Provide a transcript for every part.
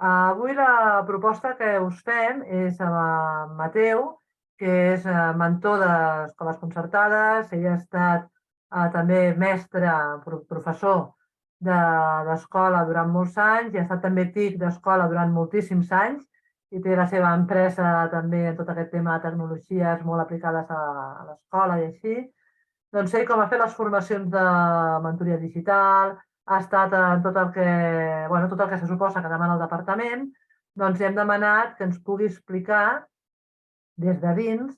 Avui la proposta que us fem és a Mateu, que és mentor d'escoles concertades. Ell ha estat també mestre, professor d'escola durant molts anys i ha estat també TIC d'escola durant moltíssims anys i té la seva empresa també en tot aquest tema de tecnologies molt aplicades a l'escola i així. Doncs ell, com ha fet les formacions de mentoria digital, ha estat en tot el que se suposa que demana el departament, doncs hem demanat que ens pugui explicar des de dins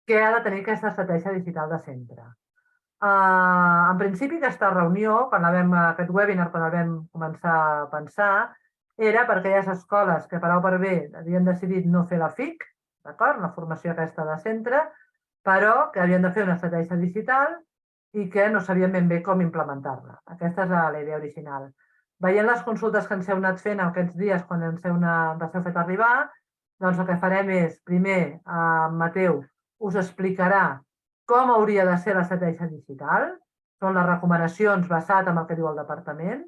què ha de tenir aquesta estratègia digital de centre. En principi, aquesta reunió, aquest webinar, quan el vam començar a pensar, era per aquelles escoles que per A o per B havien decidit no fer la FIC, d'acord, la formació aquesta de centre, però que havien de fer una estratègia digital i que no sabien ben bé com implementar-la. Aquesta és la idea original. Veient les consultes que ens heu anat fent aquests dies quan ens heu fet arribar, doncs el que farem és, primer, Mateu us explicarà com hauria de ser l'estratègia digital, són les recomanacions basades en el que diu el departament,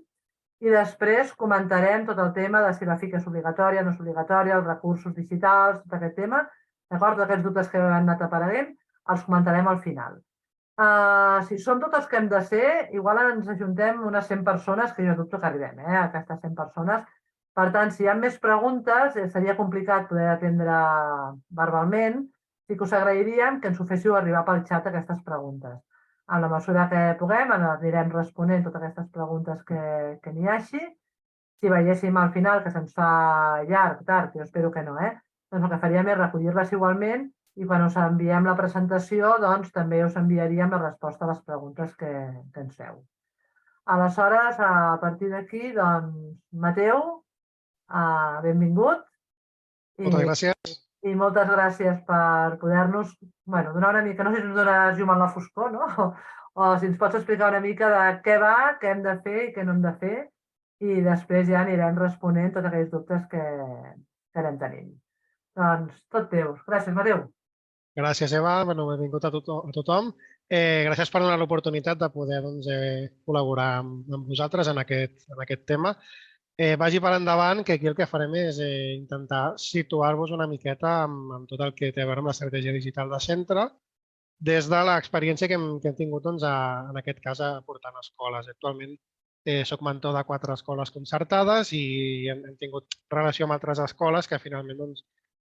i després comentarem tot el tema de si la FIC és obligatòria, no és obligatòria, els recursos digitals, tot aquest tema, d'acord? Tots aquests dubtes que han anat apareguent, els comentarem al final. Si són tots els que hem de ser, igual ens ajuntem unes 100 persones, que jo dubto que arribem, a aquestes 100 persones. Per tant, si hi ha més preguntes, seria complicat poder atendre verbalment. Sí que us agrairíem que ens ho féssiu arribar pel xat aquestes preguntes. En la mesura que puguem, anirem responent totes aquestes preguntes que n'hi hagi. Si veiéssim al final que se'ns fa llarg, tard, jo espero que no, doncs el que faríem és recollir-les igualment i quan us enviem la presentació, doncs també us enviaríem la resposta a les preguntes que ens feu. Aleshores, a partir d'aquí, doncs, Mateu, benvingut. Moltes gràcies. I moltes gràcies per poder-nos donar una mica, no sé si ens donaràs llum en la foscor, no? O si ens pots explicar una mica de què va, què hem de fer i què no hem de fer, i després ja anirem responent tots aquells dubtes que anem tenint. Doncs tot teus. Gràcies, Mateu. Gràcies, Eva. Benvingut a tothom. Gràcies per donar l'oportunitat de poder col·laborar amb vosaltres en aquest tema. Vagi per endavant, que aquí el que farem és intentar situar-vos una miqueta amb tot el que té a veure amb l'estratègia digital de centre, des de l'experiència que hem tingut, en aquest cas, portant escoles. Actualment soc mentor de 4 escoles concertades i hem tingut relació amb altres escoles que finalment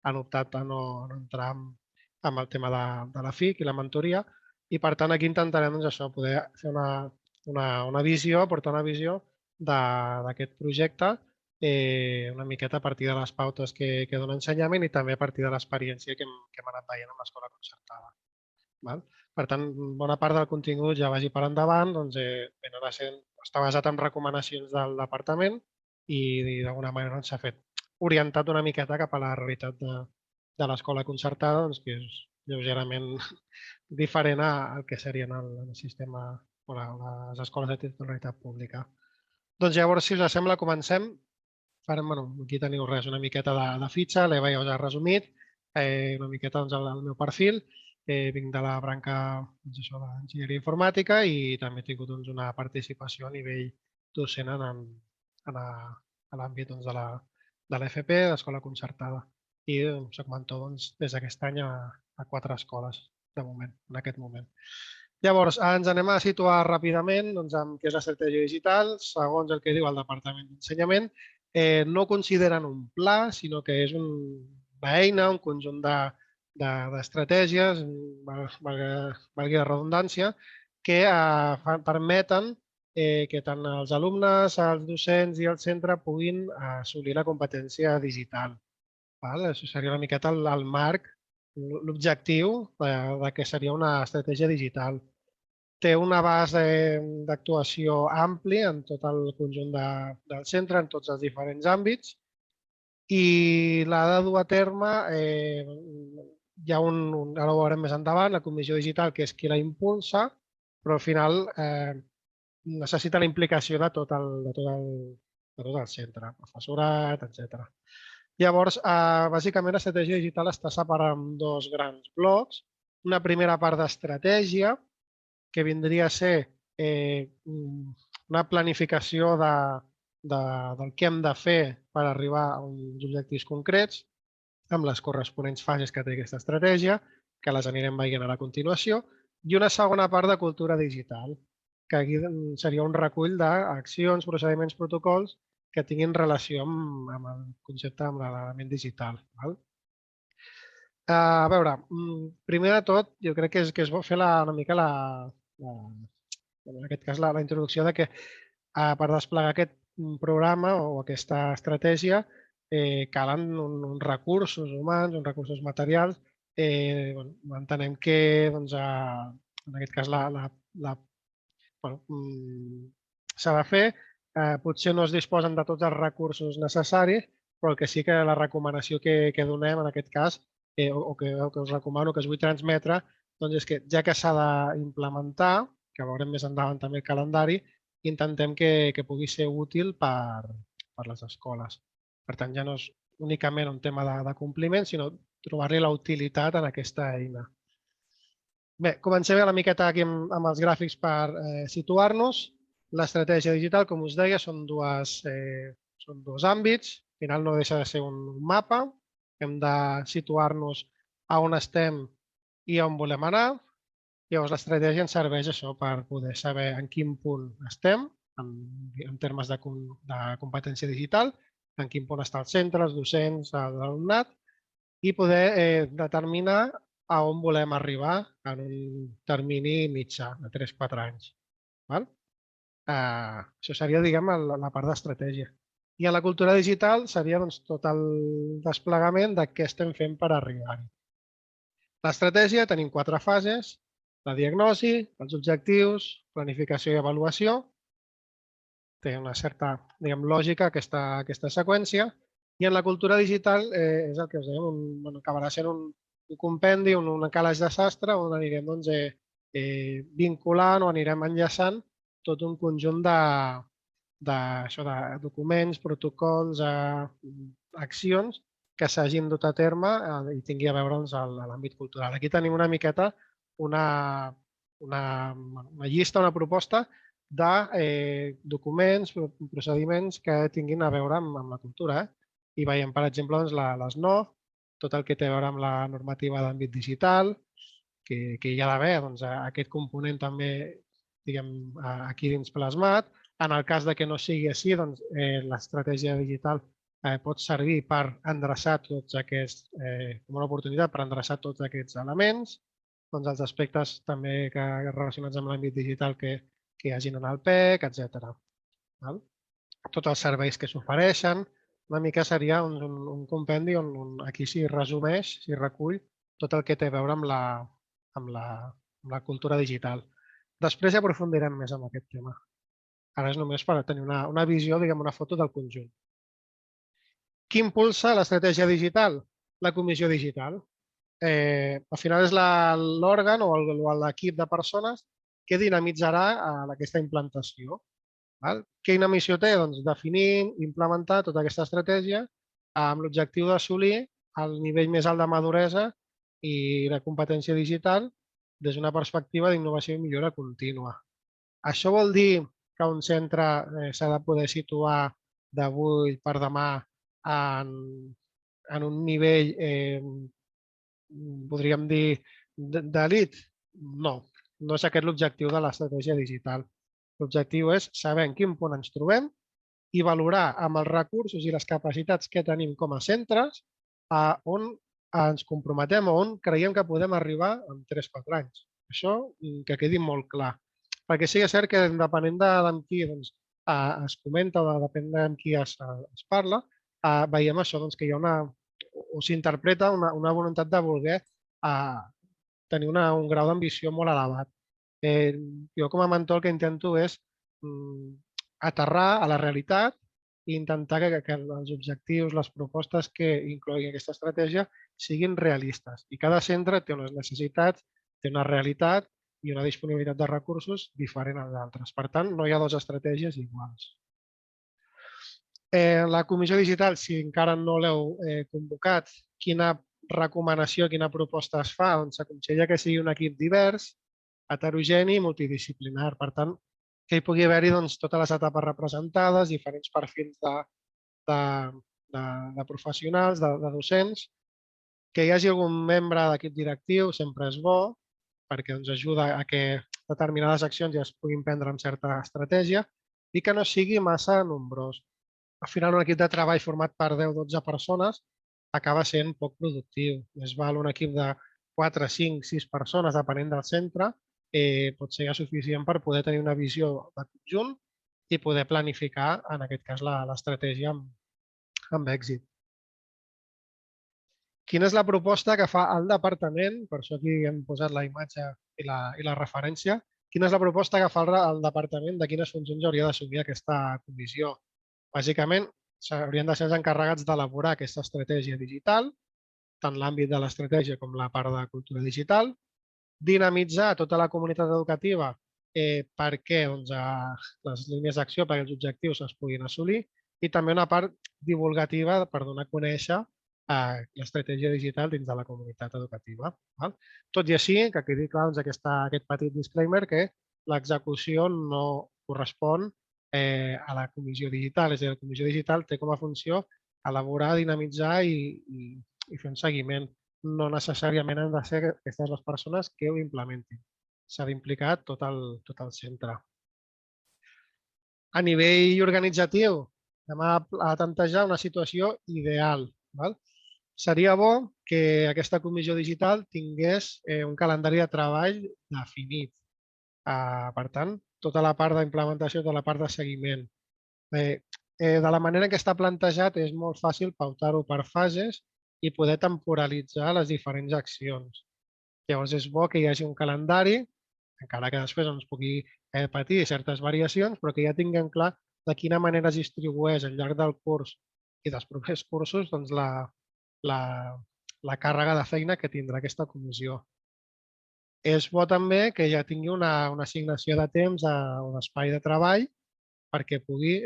han optat a no entrar amb el tema de la FIC i la mentoria, i per tant aquí intentarem poder fer una visió, portar una visió d'aquest projecte una miqueta a partir de les pautes que dona ensenyament i també a partir de l'experiència que hem anat veient amb l'escola concertada. Per tant, bona part del contingut ja vagi per endavant, està basat en recomanacions del departament i d'alguna manera s'ha fet orientat una miqueta cap a la realitat de l'escola concertada, que és lleugerament diferent al que serien el sistema o les escoles de titularitat pública. Doncs llavors, si us sembla, comencem. Aquí teniu una miqueta de fitxa, l'Eva ja us ha resumit, una miqueta el meu perfil. Vinc de la branca d'enginyeria informàtica i també he tingut una participació a nivell docent a l'àmbit de l'FP, d'escola concertada. I soc mentor des d'aquest any a 4 escoles en aquest moment. Llavors, ens anem a situar ràpidament amb què és l'estratègia digital. Segons el que diu el Departament d'Ensenyament, no ho consideren un pla, sinó que és una eina, un conjunt d'estratègies, valgui la redundància, que permeten que tant els alumnes, els docents i el centre puguin assolir la competència digital. Això seria una miqueta el marc, l'objectiu que seria una estratègia digital. Té un abast d'actuació ampli en tot el conjunt del centre, en tots els diferents àmbits, i l'ha de dur a terme, hi ha ara ho veurem més endavant, la Comissió Digital, que és qui la impulsa, però al final necessita la implicació de tot el centre, professorat, etc. Llavors, bàsicament, l'estratègia digital està separada en 2 grans blocs. Una primera part d'estratègia, que vindria a ser una planificació del que hem de fer per arribar a uns objectius concrets, amb les corresponents fases que té aquesta estratègia, que les anirem veient a la continuació, i una segona part de cultura digital, que aquí seria un recull d'accions, procediments, protocols que tinguin relació amb el concepte, amb l'element digital. A veure, primer de tot, jo crec que és bo fer una mica en aquest cas, la introducció de que per desplegar aquest programa o aquesta estratègia calen uns recursos humans, uns recursos materials. Entenem que, doncs, en aquest cas, s'ha de fer. Potser no es disposen de tots els recursos necessaris, però el que sí que la recomanació que donem en aquest cas, o que us recomano, que us vull transmetre, doncs és que ja que s'ha d'implementar, que veurem més endavant també el calendari, intentem que pugui ser útil per les escoles. Per tant, ja no és únicament un tema de compliment, sinó trobar-li la utilitat en aquesta eina. Bé, comencem una miqueta aquí amb els gràfics per situar-nos. L'estratègia digital, com us deia, són dos àmbits. Al final no deixa de ser un mapa. Hem de situar-nos a on estem i on volem anar. Llavors, l'estratègia ens serveix això per poder saber en quin punt estem en termes de competència digital, en quin punt està el centre, els docents, l'alumnat, i poder determinar a on volem arribar en un termini mitjà de 3-4 anys. Això seria, diguem, la part d'estratègia. I a la cultura digital seria tot el desplegament de què estem fent per arribar-hi. L'estratègia tenim 4 fases: la diagnosi, els objectius, planificació i avaluació. Té una certa, diguem, lògica aquesta seqüència. I en la cultura digital és el que us dèiem, acabarà sent un compendi, un calaix de sastre on anirem vinculant o anirem enllaçant tot un conjunt de documents, protocols, accions que s'hagin dut a terme i tingui a veure amb l'àmbit cultural. Aquí tenim una miqueta una llista, una proposta de documents, procediments que tinguin a veure amb la cultura. I veiem, per exemple, les NOF, tot el que té a veure amb la normativa d'àmbit digital, que hi ha d'haver aquest component també, diguem, aquí dins plasmat. En el cas que no sigui així, l'estratègia digital pot servir per endreçar tots aquests, com una oportunitat per endreçar tots aquests elements, els aspectes també relacionats amb l'àmbit digital que hi hagin en el PEC, etc. Tots els serveis que s'ofereixen, una mica seria un compendi on aquí s'hi resumeix, s'hi recull tot el que té a veure amb la cultura digital. Després ja aprofundirem més en aquest tema. Ara és només per tenir una visió, diguem, una foto del conjunt. Qui impulsa l'estratègia digital? La comissió digital. Al final és l'òrgan o l'equip de persones que dinamitzarà aquesta implantació. Quina missió té? Doncs definir, implementar tota aquesta estratègia amb l'objectiu d'assolir el nivell més alt de maduresa i de competència digital des d'una perspectiva d'innovació i millora contínua. Això vol dir que un centre s'ha de poder situar d'avui per demà en un nivell, podríem dir, d'elit? No, no és aquest l'objectiu de l'estratègia digital. L'objectiu és saber en quin punt ens trobem i valorar amb els recursos i les capacitats que tenim com a centres on ens comprometem o on creiem que podem arribar en 3-4 anys. Això que quedi molt clar. Perquè sí que és cert que depenent d'amb qui es comenta o depèn d'amb qui es parla, veiem això que hi ha o s'interpreta una voluntat de voler tenir un grau d'ambició molt elevat. Jo com a mentor el que intento és aterrar a la realitat i intentar que els objectius, les propostes que incloguin aquesta estratègia siguin realistes. I cada centre té unes necessitats, té una realitat i una disponibilitat de recursos diferent a d'altres. Per tant, no hi ha dues estratègies iguals. La comissió digital, si encara no l'heu convocat, quina recomanació, quina proposta es fa? S'aconsella que sigui un equip divers, heterogeni i multidisciplinar. Per tant, que hi pugui haver-hi totes les etapes representades, diferents perfils de professionals, de docents, que hi hagi algun membre d'equip directiu sempre és bo, perquè ajuda a que determinades accions ja es puguin prendre amb certa estratègia i que no sigui massa nombrós. Al final, un equip de treball format per 10 o 12 persones acaba sent poc productiu. Més val un equip de 4, 5, 6 persones, depenent del centre, pot ser ja suficient per poder tenir una visió de conjunt i poder planificar, en aquest cas, l'estratègia amb èxit. Quina és la proposta que fa el departament? Per això aquí hem posat la imatge i la referència. Quina és la proposta que fa el departament de quines funcions hauria d'assumir aquesta comissió? Bàsicament, s'haurien de ser els encarregats d'elaborar aquesta estratègia digital, tant l'àmbit de l'estratègia com la part de cultura digital, dinamitzar tota la comunitat educativa perquè les línies d'acció, perquè els objectius es puguin assolir, i també una part divulgativa per donar a conèixer l'estratègia digital dins de la comunitat educativa. Tot i així, que quedi clar aquest petit disclaimer que l'execució no correspon a la comissió digital. És a dir, la comissió digital té com a funció elaborar, dinamitzar i fer un seguiment. No necessàriament han de ser aquestes les persones que ho implementin. S'ha d'implicar tot el centre. A nivell organitzatiu, anem a tantejar una situació ideal. Seria bo que aquesta comissió digital tingués un calendari de treball definit. Per tant, tota la part d'implementació, tota la part de seguiment. De la manera que està plantejat és molt fàcil pautar-ho per fases i poder temporalitzar les diferents accions. Llavors és bo que hi hagi un calendari, encara que després ens pugui patir certes variacions, però que ja tinguem clar de quina manera es distribueix al llarg del curs i dels propers cursos la càrrega de feina que tindrà aquesta comissió. És bo també que ja tingui una assignació de temps o d'espai de treball perquè pugui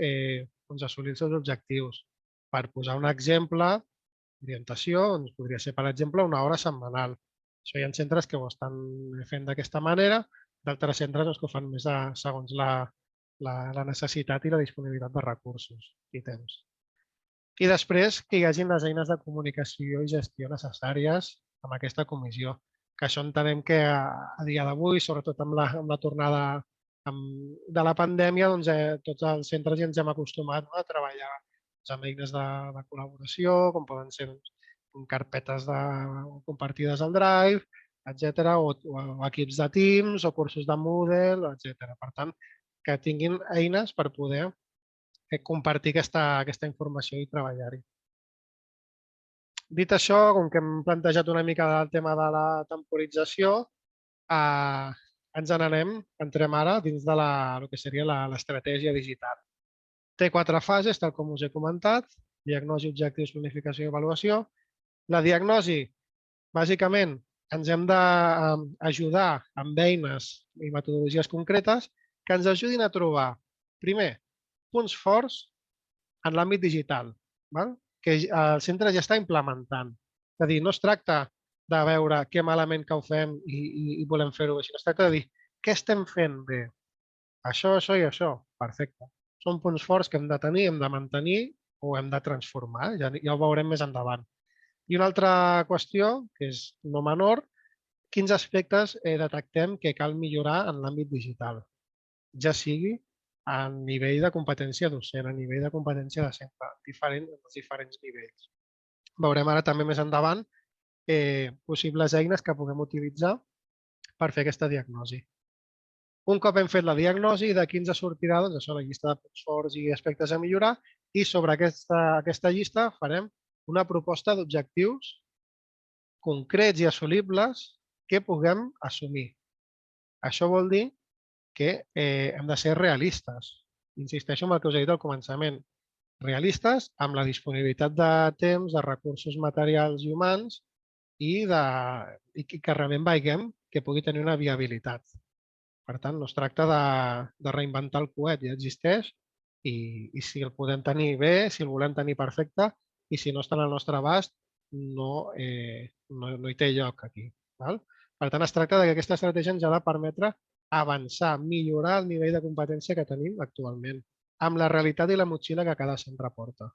assolir els seus objectius. Per posar un exemple, orientació, podria ser, per exemple, una hora setmanal. Això hi ha centres que ho estan fent d'aquesta manera, d'altres centres que ho fan més segons la necessitat i la disponibilitat de recursos i temps. I després que hi hagin les eines de comunicació i gestió necessàries amb aquesta comissió, que això entenem que a dia d'avui, sobretot amb la tornada de la pandèmia, tots els centres ja ens hem acostumat a treballar amb eines de col·laboració, com poden ser carpetes compartides al Drive, etc., o equips de Teams, o cursos de Moodle, etc. Per tant, que tinguin eines per poder compartir aquesta informació i treballar-hi. Dit això, com que hem plantejat una mica del tema de la temporització, ens entrem ara dins de el que seria l'estratègia digital. Té 4 fases, tal com us he comentat: diagnosi, objectius, planificació i avaluació. La diagnosi, bàsicament, ens hem d'ajudar amb eines i metodologies concretes que ens ajudin a trobar, primer, punts forts en l'àmbit digital, que el centre ja està implementant. És a dir, no es tracta de veure què malament que ho fem i volem fer-ho així. Es tracta de dir què estem fent bé. Això i això. Perfecte. Són punts forts que hem de tenir, hem de mantenir o hem de transformar. Ja ho veurem més endavant. I una altra qüestió, que és no menor, quins aspectes detectem que cal millorar en l'àmbit digital, ja sigui a nivell de competència docent, a nivell de competència de centre, els diferents nivells. Veurem ara també més endavant possibles eines que puguem utilitzar per fer aquesta diagnosi. Un cop hem fet la diagnosi, d'aquí ens sortirà la llista de punts forts i aspectes a millorar, i sobre aquesta llista farem una proposta d'objectius concrets i assolibles que puguem assumir. Això vol dir que hem de ser realistes. Insisteixo en el que us he dit al començament. Realistes amb la disponibilitat de temps, de recursos materials i humans i que realment veiem que pugui tenir una viabilitat. Per tant, no es tracta de reinventar el coet, ja existeix i si el podem tenir bé, si el volem tenir perfecte i si no està al nostre abast, no hi té lloc aquí. Per tant, es tracta que aquesta estratègia ens ha de permetre avançar, millorar el nivell de competència que tenim actualment, amb la realitat i la motxilla que cada centre porta.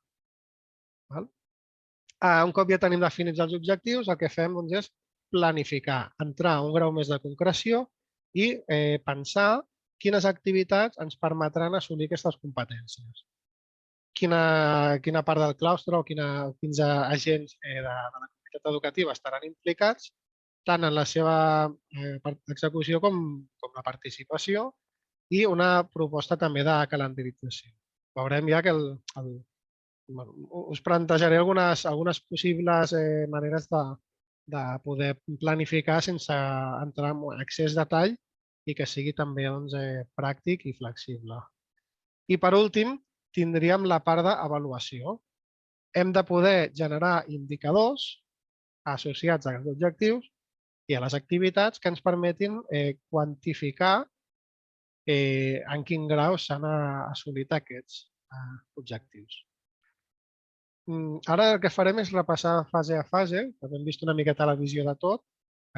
Un cop ja tenim definits els objectius, el que fem és planificar, entrar a un grau més de concreció i pensar quines activitats ens permetran assolir aquestes competències. Quina part del claustre o quins agents de la comunitat educativa estaran implicats tant en la seva execució com la participació i una proposta també de calendarització. Veurem ja que us plantejaré algunes possibles maneres de poder planificar sense entrar en excés de detall i que sigui també pràctic i flexible. I per últim, tindríem la part d'avaluació. Hem de poder generar indicadors associats als objectius i a les activitats que ens permetin quantificar en quin grau s'han assolit aquests objectius. Ara el que farem és repassar fase a fase, també hem vist una miqueta la visió de tot,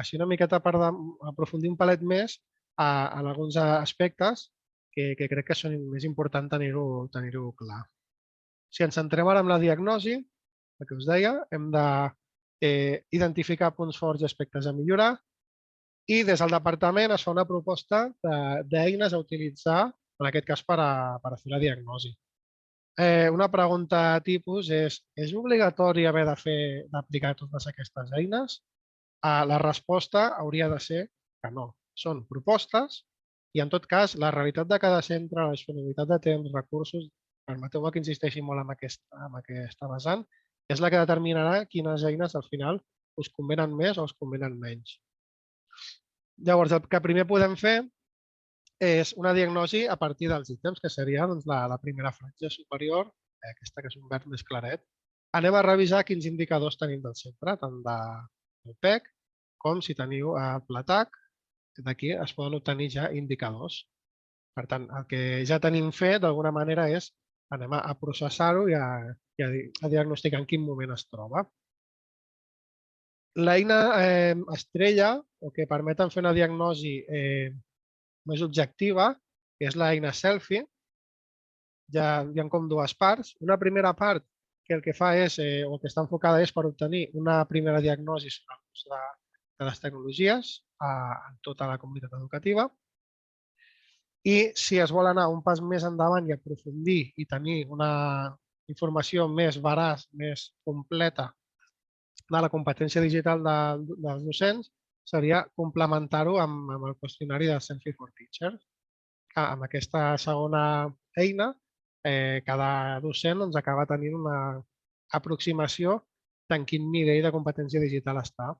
així una miqueta per aprofundir un palet més en alguns aspectes que crec que són més important tenir-ho clar. Si ens centrem ara en la diagnosi, el que us deia, hem d'identificar punts forts i aspectes a millorar i des del departament es fa una proposta d'eines a utilitzar, en aquest cas per a fer la diagnosi. Una pregunta tipus és obligatori haver d'aplicar totes aquestes eines? La resposta hauria de ser que no. Són propostes i, en tot cas, la realitat de cada centre, la disponibilitat de temps, recursos, permeteu-me que insisteixi molt en aquesta vessant, és la que determinarà quines eines al final us convenen més o us convenen menys. Llavors, el que primer podem fer és una diagnosi a partir dels ítems, que seria la primera franja superior, aquesta que és un verd més claret. Anem a revisar quins indicadors tenim del centre, tant del PEC com si teniu el PLATAC. D'aquí es poden obtenir ja indicadors. Per tant, el que ja tenim fet, d'alguna manera, és anem a processar-ho i a diagnosticar en quin moment es troba. L'eina estrella, o que permeten fer una diagnosi més objectiva, és l'eina Selfie. Hi ha com dues parts. Una primera part que el que fa és, o que està enfocada és per obtenir una primera diagnosi sobre l'ús de les tecnologies en tota la comunitat educativa. I si es vol anar un pas més endavant i aprofundir i tenir una informació més veraç, més completa de la competència digital dels docents, seria complementar-ho amb el qüestionari de Selfie for Teachers. Amb aquesta segona eina, cada docent acaba tenint una aproximació en quin nivell de competència digital està.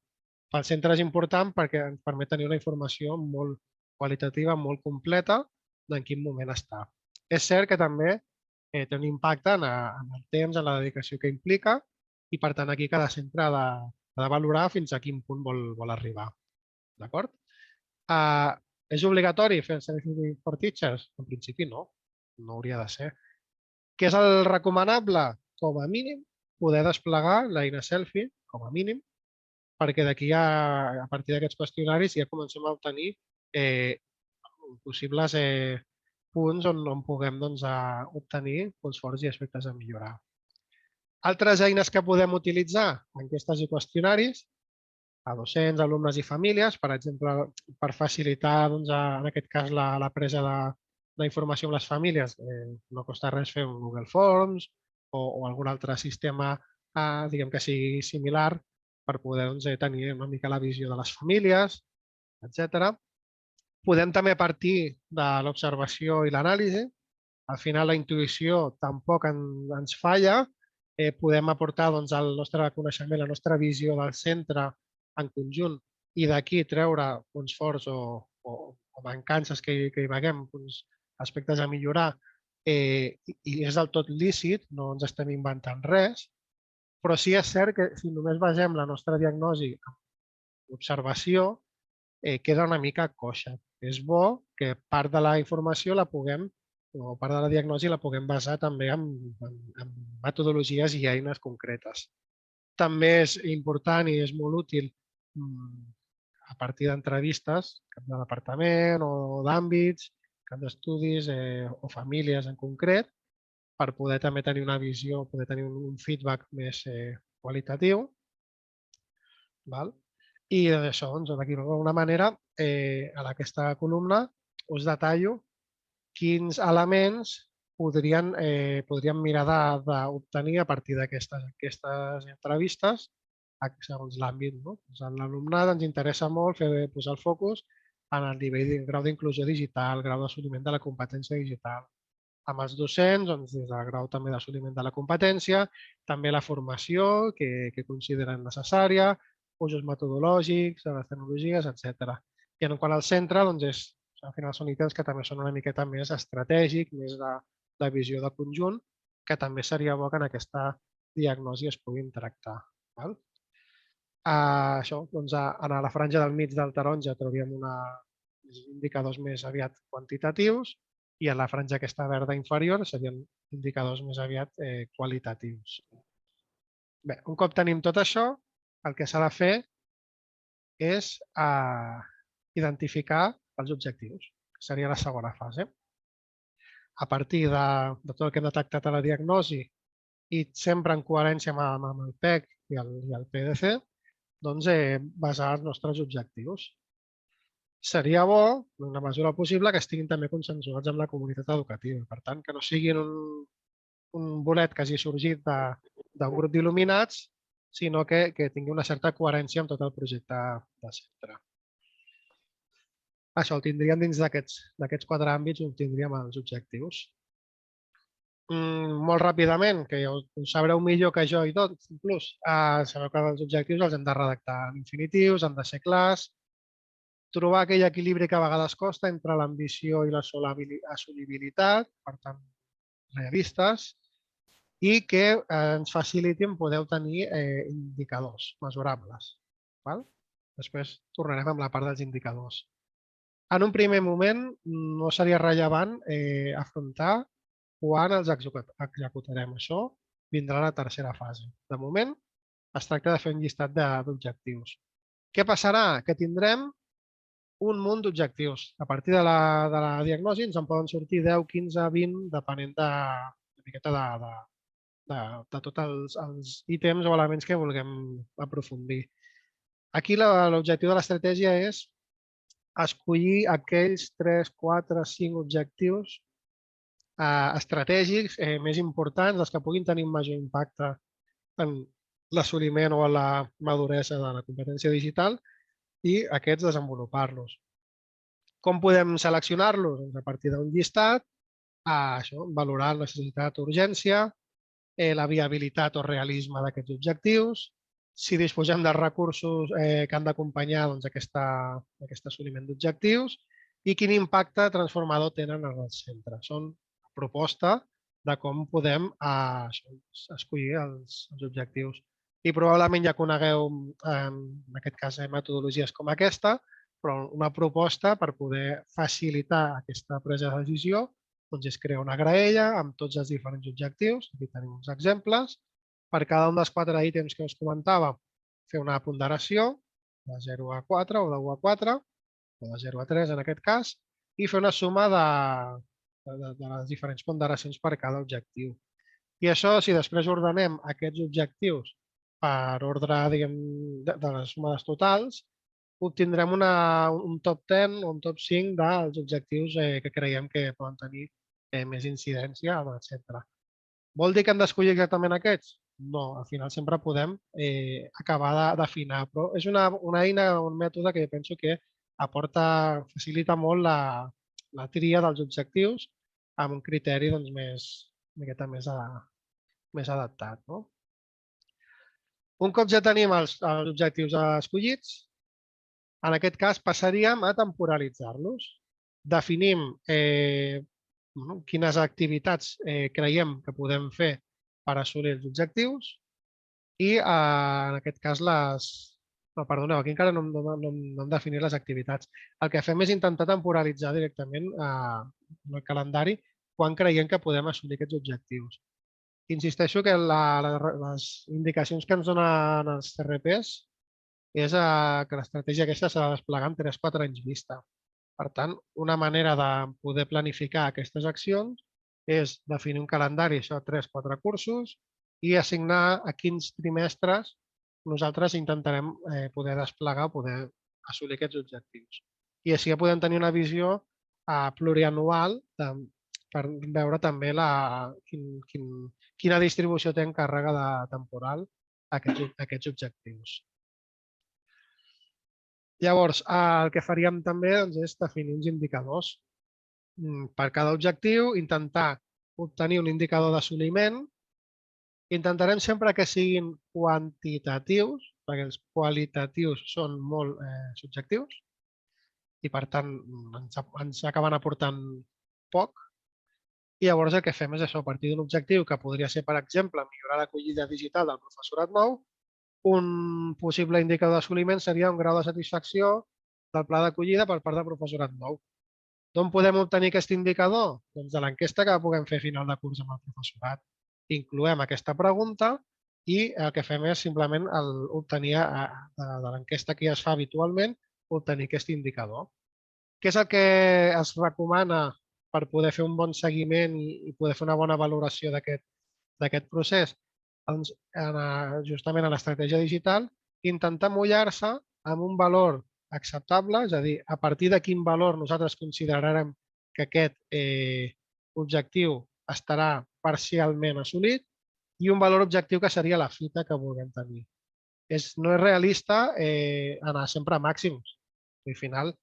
Pel centre és important perquè ens permet tenir una informació molt qualitativa, molt completa, en quin moment està. És cert que també té un impacte en el temps, en la dedicació que implica i, per tant, aquí cada centre ha de valorar fins a quin punt vol arribar. D'acord? És obligatori fer el Selfie for Teachers? En principi no, no hauria de ser. Què és el recomanable? Com a mínim, poder desplegar l'eina Selfie, com a mínim, perquè d'aquí, a partir d'aquests qüestionaris, ja comencem a obtenir possibles punts on puguem obtenir punts forts i aspectes a millorar. Altres eines que podem utilitzar, enquestes i qüestionaris, a docents, alumnes i famílies, per exemple, per facilitar, en aquest cas, la presa d'informació amb les famílies. No costa res fer un Google Forms o algun altre sistema diguem que sigui similar per poder tenir una mica la visió de les famílies, etc. Podem també partir de l'observació i l'anàlisi. Al final, la intuïció tampoc ens falla. Podem aportar el nostre coneixement, la nostra visió del centre en conjunt i d'aquí treure punts forts o mancances que hi veiem, aspectes a millorar, i és del tot lícit, no ens estem inventant res, però sí és cert que si només basem la nostra diagnosi en l'observació, queda una mica coixa. És bo que part de la informació la puguem, o part de la diagnosi la puguem basar també en metodologies i eines concretes. També és important i és molt útil a partir d'entrevistes, cap de departament o d'àmbits, cap d'estudis o famílies en concret, per poder també tenir una visió, poder tenir un feedback més qualitatiu. I això, d'aquí d'alguna manera, en aquesta columna us detallo quins elements podríem mirar d'obtenir a partir d'aquestes entrevistes segons l'àmbit. L'alumnat ens interessa molt posar el focus en el nivell de grau d'inclusió digital, grau d'assoliment de la competència digital. Amb els docents, des del grau també d'assoliment de la competència, també la formació que consideren necessària, usos metodològics, de les tecnologies, etc. I en quant al centre, al final són ítems que també són una miqueta més estratègics, més de visió de conjunt, que també seria bo que en aquesta diagnosi es puguin tractar. Això, a la franja del mig del taronja trauríem indicadors més aviat quantitatius i a la franja aquesta verda inferior serien indicadors més aviat qualitatius. Bé, un cop tenim tot això, el que s'ha de fer és identificar els objectius, que seria la segona fase. A partir de tot el que hem detectat a la diagnosi i sempre en coherència amb el PEC i el PDC, doncs basar els nostres objectius. Seria bo, en la mesura possible, que estiguin també consensuats amb la comunitat educativa. Per tant, que no siguin un bolet que hagi sorgit d'un grup d'il·luminats, sinó que tingui una certa coherència amb tot el projecte de centre. Això el tindríem dins d'aquests 4 àmbits, on tindríem els objectius. Molt ràpidament, que ja ho sabreu millor que jo i tot, inclús, sabeu que els objectius els hem de redactar en infinitius, han de ser clars, trobar aquell equilibri que a vegades costa entre l'ambició i l'assolibilitat, per tant, realistes, i que ens facilitin poder obtenir indicadors mesurables. Després tornarem amb la part dels indicadors. En un primer moment no seria rellevant afrontar quan els executarem. Això vindrà a la tercera fase. De moment, es tracta de fer un llistat d'objectius. Què passarà? Que tindrem un munt d'objectius. A partir de la diagnosi ens en poden sortir 10, 15, 20, depenent de tots els ítems o elements que vulguem aprofundir. Aquí l'objectiu de l'estratègia és escollir aquells 3, 4, 5 objectius estratègics més importants, els que puguin tenir un major impacte en l'assoliment o la maduresa de la competència digital i aquests desenvolupar-los. Com podem seleccionar-los? A partir d'un llistat, valorar la necessitat o urgència, la viabilitat o realisme d'aquests objectius, si disposem de recursos que han d'acompanyar aquest assoliment d'objectius i quin impacte transformador tenen en el centre. Són proposta de com podem escollir els objectius. I probablement ja conegueu, en aquest cas, metodologies com aquesta, però una proposta per poder facilitar aquesta presa de decisió és crear una graella amb tots els diferents objectius. Aquí tenim uns exemples. Per cada un dels 4 ítems que us comentava, fer una ponderació de 0 a 4 o de 1 a 4, o de 0 a 3 en aquest cas, i fer una suma de les diferents ponderacions per cada objectiu. I això, si després ordenem aquests objectius per ordre de les sumades totals, obtindrem un top 10 o un top 5 dels objectius que creiem que poden tenir més incidència, etc. Vol dir que hem d'escollir exactament aquests? No, al final sempre podem acabar d'afinar, però és una eina, un mètode que penso que facilita molt la tria dels objectius amb un criteri més adaptat. Un cop ja tenim els objectius escollits, en aquest cas passaríem a temporalitzar-los. Definim quines activitats creiem que podem fer per assolir els objectius i en aquest cas perdoneu, aquí encara no hem definit les activitats. El que fem és intentar temporalitzar directament en el calendari quan creiem que podem assolir aquests objectius. Insisteixo que les indicacions que ens donen els CRPs és que l'estratègia aquesta s'ha de desplegar en 3-4 anys vista. Per tant, una manera de poder planificar aquestes accions és definir un calendari, això, 3-4 cursos, i assignar a quins trimestres nosaltres intentarem poder desplegar o poder assolir aquests objectius. I així ja podem tenir una visió plurianual per veure també quina distribució té en càrrega temporal aquests objectius. Llavors, el que faríem també és definir uns indicadors. Per cada objectiu, intentar obtenir un indicador d'assoliment. Intentarem sempre que siguin quantitatius, perquè els qualitatius són molt subjectius i, per tant, ens acaben aportant poc. I llavors el que fem és això, a partir d'un objectiu que podria ser, per exemple, millorar l'acollida digital del professorat nou, un possible indicador d'assoliment seria un grau de satisfacció del pla d'acollida per part del professorat nou. D'on podem obtenir aquest indicador? Doncs de l'enquesta que puguem fer a final de curs amb el professorat. Incloem aquesta pregunta i el que fem és simplement obtenir de l'enquesta que ja es fa habitualment, obtenir aquest indicador. Què és el que es recomana per poder fer un bon seguiment i poder fer una bona valoració d'aquest procés? Doncs, justament a l'estratègia digital, intentar mullar-se amb un valor acceptable, és a dir, a partir de quin valor nosaltres considerarem que aquest objectiu estarà parcialment assolit i un valor objectiu que seria la fita que vulguem tenir. No és realista anar sempre a màxims. Al final,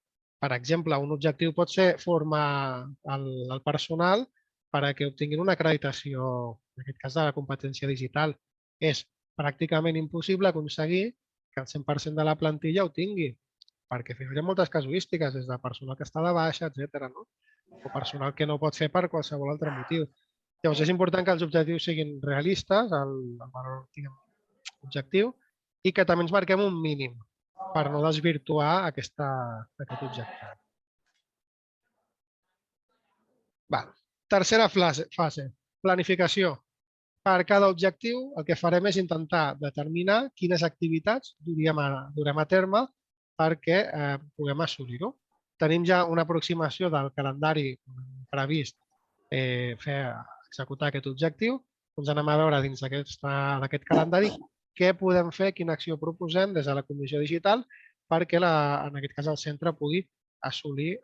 per exemple, un objectiu pot ser formar el personal perquè obtinguin una acreditació, en aquest cas de la competència digital. És pràcticament impossible aconseguir que el 100% de la plantilla ho tingui, perquè hi ha moltes casuístiques, des de personal que està de baixa, etc. O personal que no pot fer per qualsevol altre motiu. Llavors, és important que els objectius siguin realistes, el valor objectiu, i que també ens marquem un mínim per no desvirtuar aquest objectiu. Tercera fase, planificació. Per cada objectiu, el que farem és intentar determinar quines activitats durem a terme perquè puguem assolir-ho. Tenim ja una aproximació del calendari previst executar aquest objectiu, doncs anem a veure dins d'aquest calendari què podem fer, quina acció proposem des de la Comissió Digital perquè, en aquest cas, el centre pugui assolir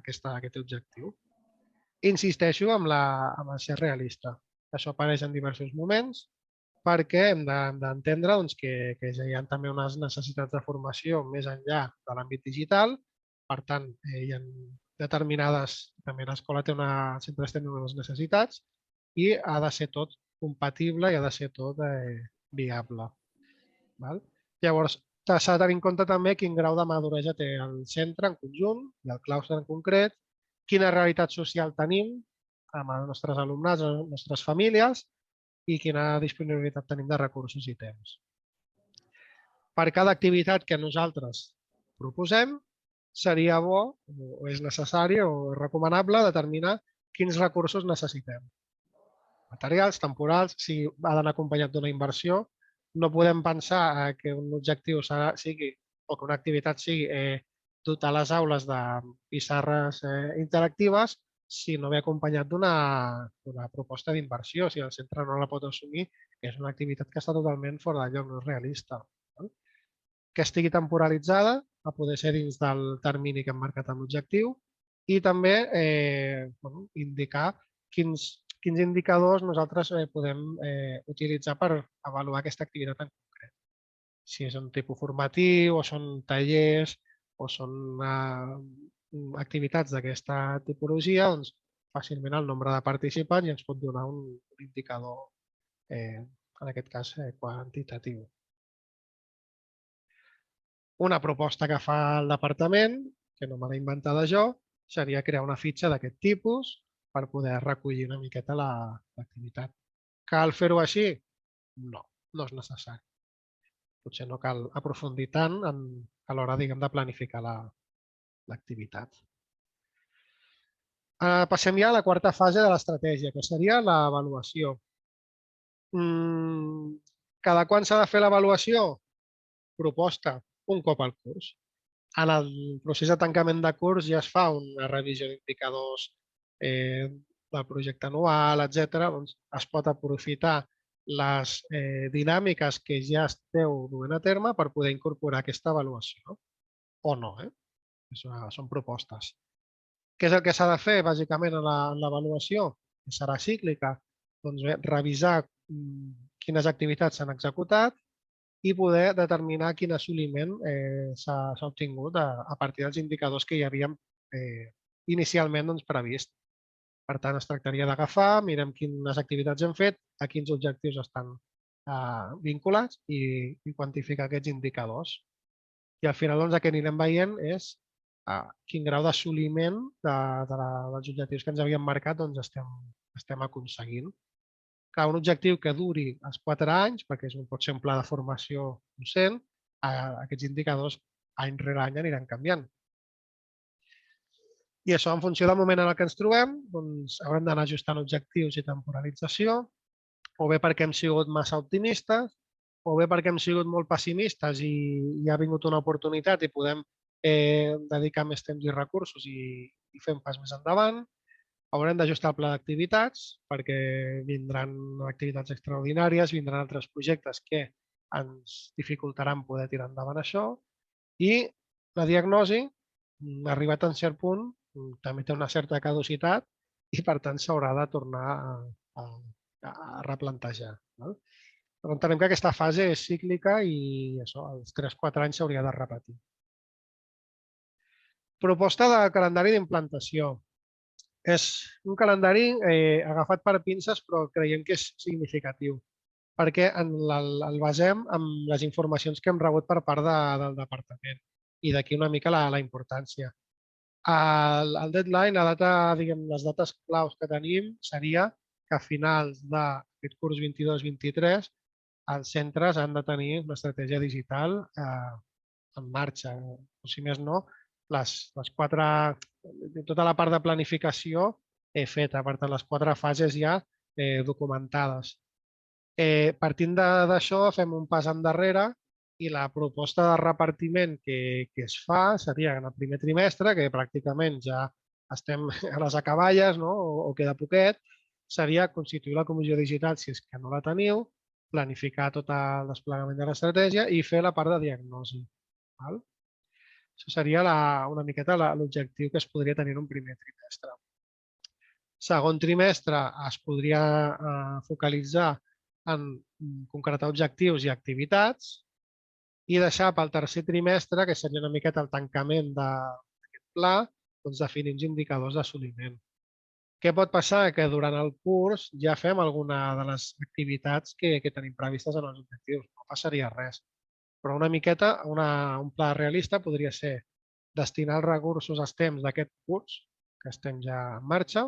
aquest objectiu. Insisteixo en el ser realista. Això apareix en diversos moments perquè hem d'entendre que hi ha també unes necessitats de formació més enllà de l'àmbit digital. Per tant, hi ha determinades, també l'escola sempre té unes necessitats i ha de ser tot compatible i ha de ser tot viable. Llavors, s'ha de tenir en compte també quin grau de maduresa té el centre en conjunt i el claustre en concret, quina realitat social tenim amb els nostres alumnats, les nostres famílies i quina disponibilitat tenim de recursos i temps. Per cada activitat que nosaltres proposem, seria bo o és necessari o recomanable determinar quins recursos necessitem. Materials, temporals, si ha d'anar acompanyat d'una inversió, no podem pensar que un objectiu sigui o que una activitat sigui dotar les aules de pissarres interactives si no ve acompanyat d'una proposta d'inversió, si el centre no la pot assumir, que és una activitat que està totalment fora de lloc, no és realista. Que estigui temporalitzada, a poder ser dins del termini que hem marcat amb l'objectiu, i també indicar quins indicadors nosaltres podem utilitzar per avaluar aquesta activitat en concret. Si és un tipus formatiu, o són tallers, o són activitats d'aquesta tipologia, doncs fàcilment el nombre de participants ja ens pot donar un indicador, en aquest cas, quantitatiu. Una proposta que fa el departament, que no me l'he inventada jo, seria crear una fitxa d'aquest tipus per poder recollir una miqueta l'activitat. Cal fer-ho així? No, no és necessari. Potser no cal aprofundir tant a l'hora, diguem, de planificar l'activitat. Passem ja a la quarta fase de l'estratègia, que seria l'avaluació. Cada quan s'ha de fer l'avaluació? Proposta. un cop al curs. En el procés de tancament de curs ja es fa una revisió d'indicadors del projecte anual, etc. Doncs es pot aprofitar les dinàmiques que ja esteu duent a terme per poder incorporar aquesta avaluació. O no, són propostes. Què és el que s'ha de fer, bàsicament, en l'avaluació? Que serà cíclica. Doncs bé, revisar quines activitats s'han executat i poder determinar quin assoliment s'ha obtingut a partir dels indicadors que hi havíem inicialment previst. Per tant, es tractaria d'agafar, mirem quines activitats hem fet, a quins objectius estan vinculats i quantificar aquests indicadors. I al final el que anirem veient és quin grau d'assoliment dels objectius que ens havíem marcat estem aconseguint. Clar, un objectiu que duri els 4 anys, perquè pot ser un pla de formació docent, aquests indicadors any rere any aniran canviant. I això, en funció del moment en el que ens trobem, doncs haurem d'anar ajustant objectius i temporalització, o bé perquè hem sigut massa optimistes, o bé perquè hem sigut molt pessimistes i ha vingut una oportunitat i podem dedicar més temps i recursos i fer un pas més endavant. Haurem d'ajustar el pla d'activitats perquè vindran activitats extraordinàries, vindran altres projectes que ens dificultaran poder tirar endavant això. I la diagnosi, arribat a un cert punt, també té una certa caducitat i, per tant, s'haurà de tornar a replantejar. Però entenem que aquesta fase és cíclica i això, als 3-4 anys s'hauria de repetir. Proposta de calendari d'implantació. És un calendari agafat per pinces, però creiem que és significatiu, perquè el basem amb les informacions que hem rebut per part del departament i d'aquí una mica la importància. El deadline, les dates claus que tenim seria que a finals d'aquest curs 22-23 els centres han de tenir una estratègia digital en marxa. O si més no, tota la part de planificació feta, per tant, les 4 fases ja documentades. Partint d'això, fem un pas endarrere i la proposta de repartiment que es fa seria en el primer trimestre, que pràcticament ja estem a les acaballes o queda poquet, seria constituir la comissió digital, si és que no la teniu, planificar tot el desplegament de l'estratègia i fer la part de diagnosi. Això seria una miqueta l'objectiu que es podria tenir en un primer trimestre. Segon trimestre es podria focalitzar en concretar objectius i activitats i deixar pel tercer trimestre, que seria una miqueta el tancament d'aquest pla, doncs definir uns indicadors d'assoliment. Què pot passar? Que durant el curs ja fem alguna de les activitats que tenim previstes en els objectius. No passaria res. Però una miqueta, un pla realista podria ser destinar els recursos, els temps d'aquest curs, que estem ja en marxa,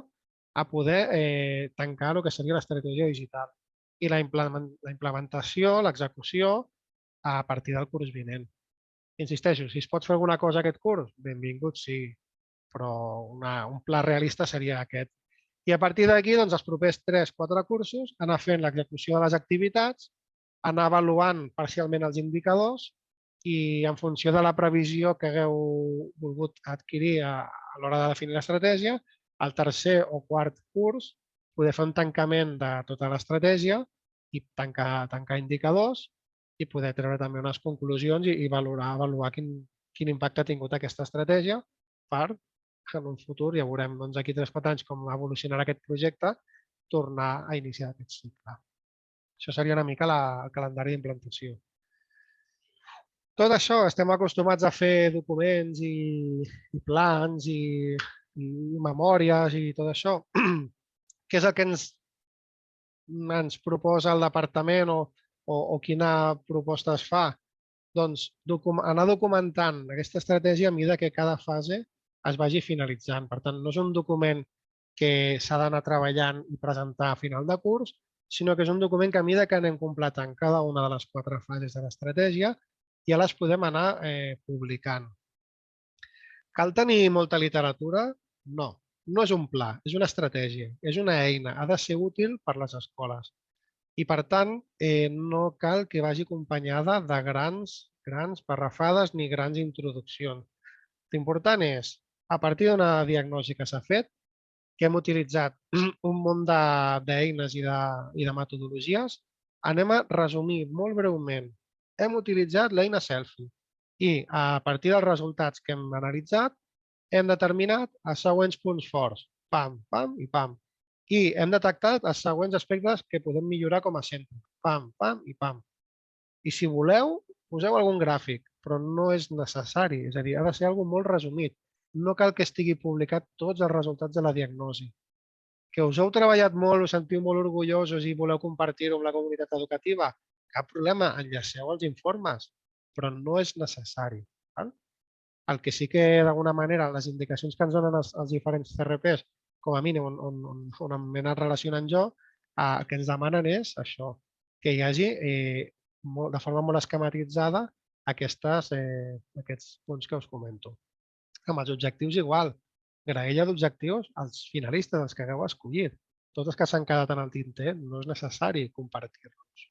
a poder tancar el que seria l'estratègia digital i la implementació, l'execució, a partir del curs vinent. Insisteixo, si es pot fer alguna cosa aquest curs, benvingut, sí, però un pla realista seria aquest. I a partir d'aquí, els propers 3-4 cursos, anar fent l'execució de les activitats, anar avaluant parcialment els indicadors i en funció de la previsió que hagueu volgut adquirir a l'hora de definir l'estratègia, al tercer o quart curs poder fer un tancament de tota l'estratègia i tancar indicadors i poder treure també unes conclusions i avaluar quin impacte ha tingut aquesta estratègia per, en un futur, ja veurem d'aquí 3-4 anys com evolucionarà aquest projecte, tornar a iniciar aquest cicle. Això seria una mica el calendari d'implantació. Tot això, estem acostumats a fer documents i plans i memòries i tot això. Què és el que ens proposa el departament o quina proposta es fa? Doncs anar documentant aquesta estratègia a mesura que cada fase es vagi finalitzant. Per tant, no és un document que s'ha d'anar treballant i presentar a final de curs, sinó que és un document que a mesura que anem completant cada una de les 4 fases de l'estratègia ja les podem anar publicant. Cal tenir molta literatura? No. No és un pla, és una estratègia, és una eina, ha de ser útil per a les escoles. I, per tant, no cal que vagi acompanyada de grans grans parrafades ni grans introduccions. L'important és, a partir d'una diagnosi que s'ha fet, que hem utilitzat un munt d'eines i de metodologies, anem a resumir molt breument. Hem utilitzat l'eina Selfie i a partir dels resultats que hem analitzat hem determinat els següents punts forts. Pam, pam i pam. I hem detectat els següents aspectes que podem millorar com a centre. Pam, pam i pam. I si voleu, poseu algun gràfic, però no és necessari. És a dir, ha de ser alguna molt resumit. No cal que estigui publicat tots els resultats de la diagnosi. Que us heu treballat molt, us sentiu molt orgullosos i voleu compartir-ho amb la comunitat educativa, cap problema, enllaceu els informes, però no és necessari. Val? El que sí que, d'alguna manera, les indicacions que ens donen els diferents CRPs, com a mínim on m'he anat relacionant jo, el que ens demanen és això, que hi hagi de forma molt esquematitzada aquests punts que us comento. Amb els objectius igual, graella d'objectius als finalistes, els que hagueu escollit. Tots els que s'han quedat en el tinter, no és necessari compartir-los.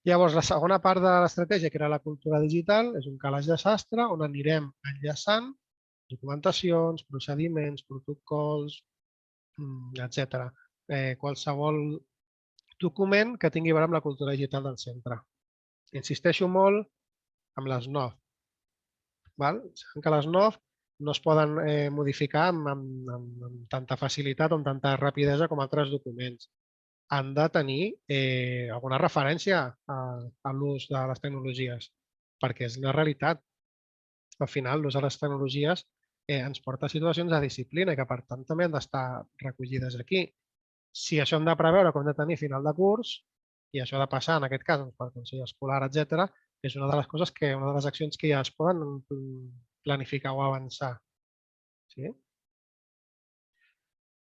Llavors, la segona part de l'estratègia, que era la cultura digital, és un calaix de sastre on anirem enllaçant documentacions, procediments, protocols, etc. Qualsevol document que tingui a veure amb la cultura digital del centre. Insisteixo molt amb les 9. Sabem que les 9 no es poden modificar amb tanta facilitat o amb tanta rapidesa com altres documents. Han de tenir alguna referència a l'ús de les tecnologies, perquè és una realitat. Al final, l'ús de les tecnologies ens porta a situacions de disciplina i que, per tant, també han d'estar recollides aquí. Si això hem de preveure que hem de tenir final de curs, i això ha de passar, en aquest cas, pel Consell Escolar, etc., és una de les coses una de les accions que ja es poden planificar o avançar. Sí?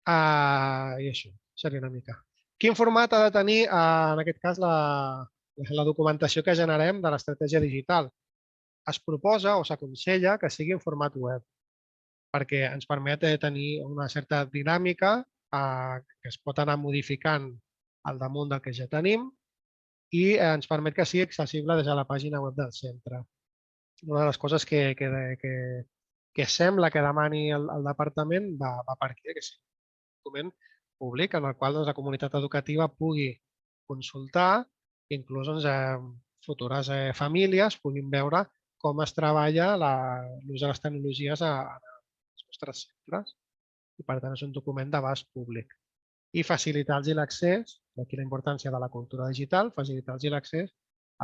I això seria una mica. Quin format ha de tenir, en aquest cas, la documentació que generem de l'estratègia digital? Es proposa o s'aconsella que sigui en format web, perquè ens permet tenir una certa dinàmica que es pot anar modificant al damunt del que ja tenim i ens permet que sigui accessible des de la pàgina web del centre. Una de les coses que sembla que demani el departament va per aquí, que sigui un document públic en el qual la comunitat educativa pugui consultar, inclús futures famílies puguin veure com es treballa l'ús de les tecnologies als nostres centres. I, per tant, és un document d'abast públic. I facilitar-los l'accés, d'aquí la importància de la cultura digital, facilitar-los l'accés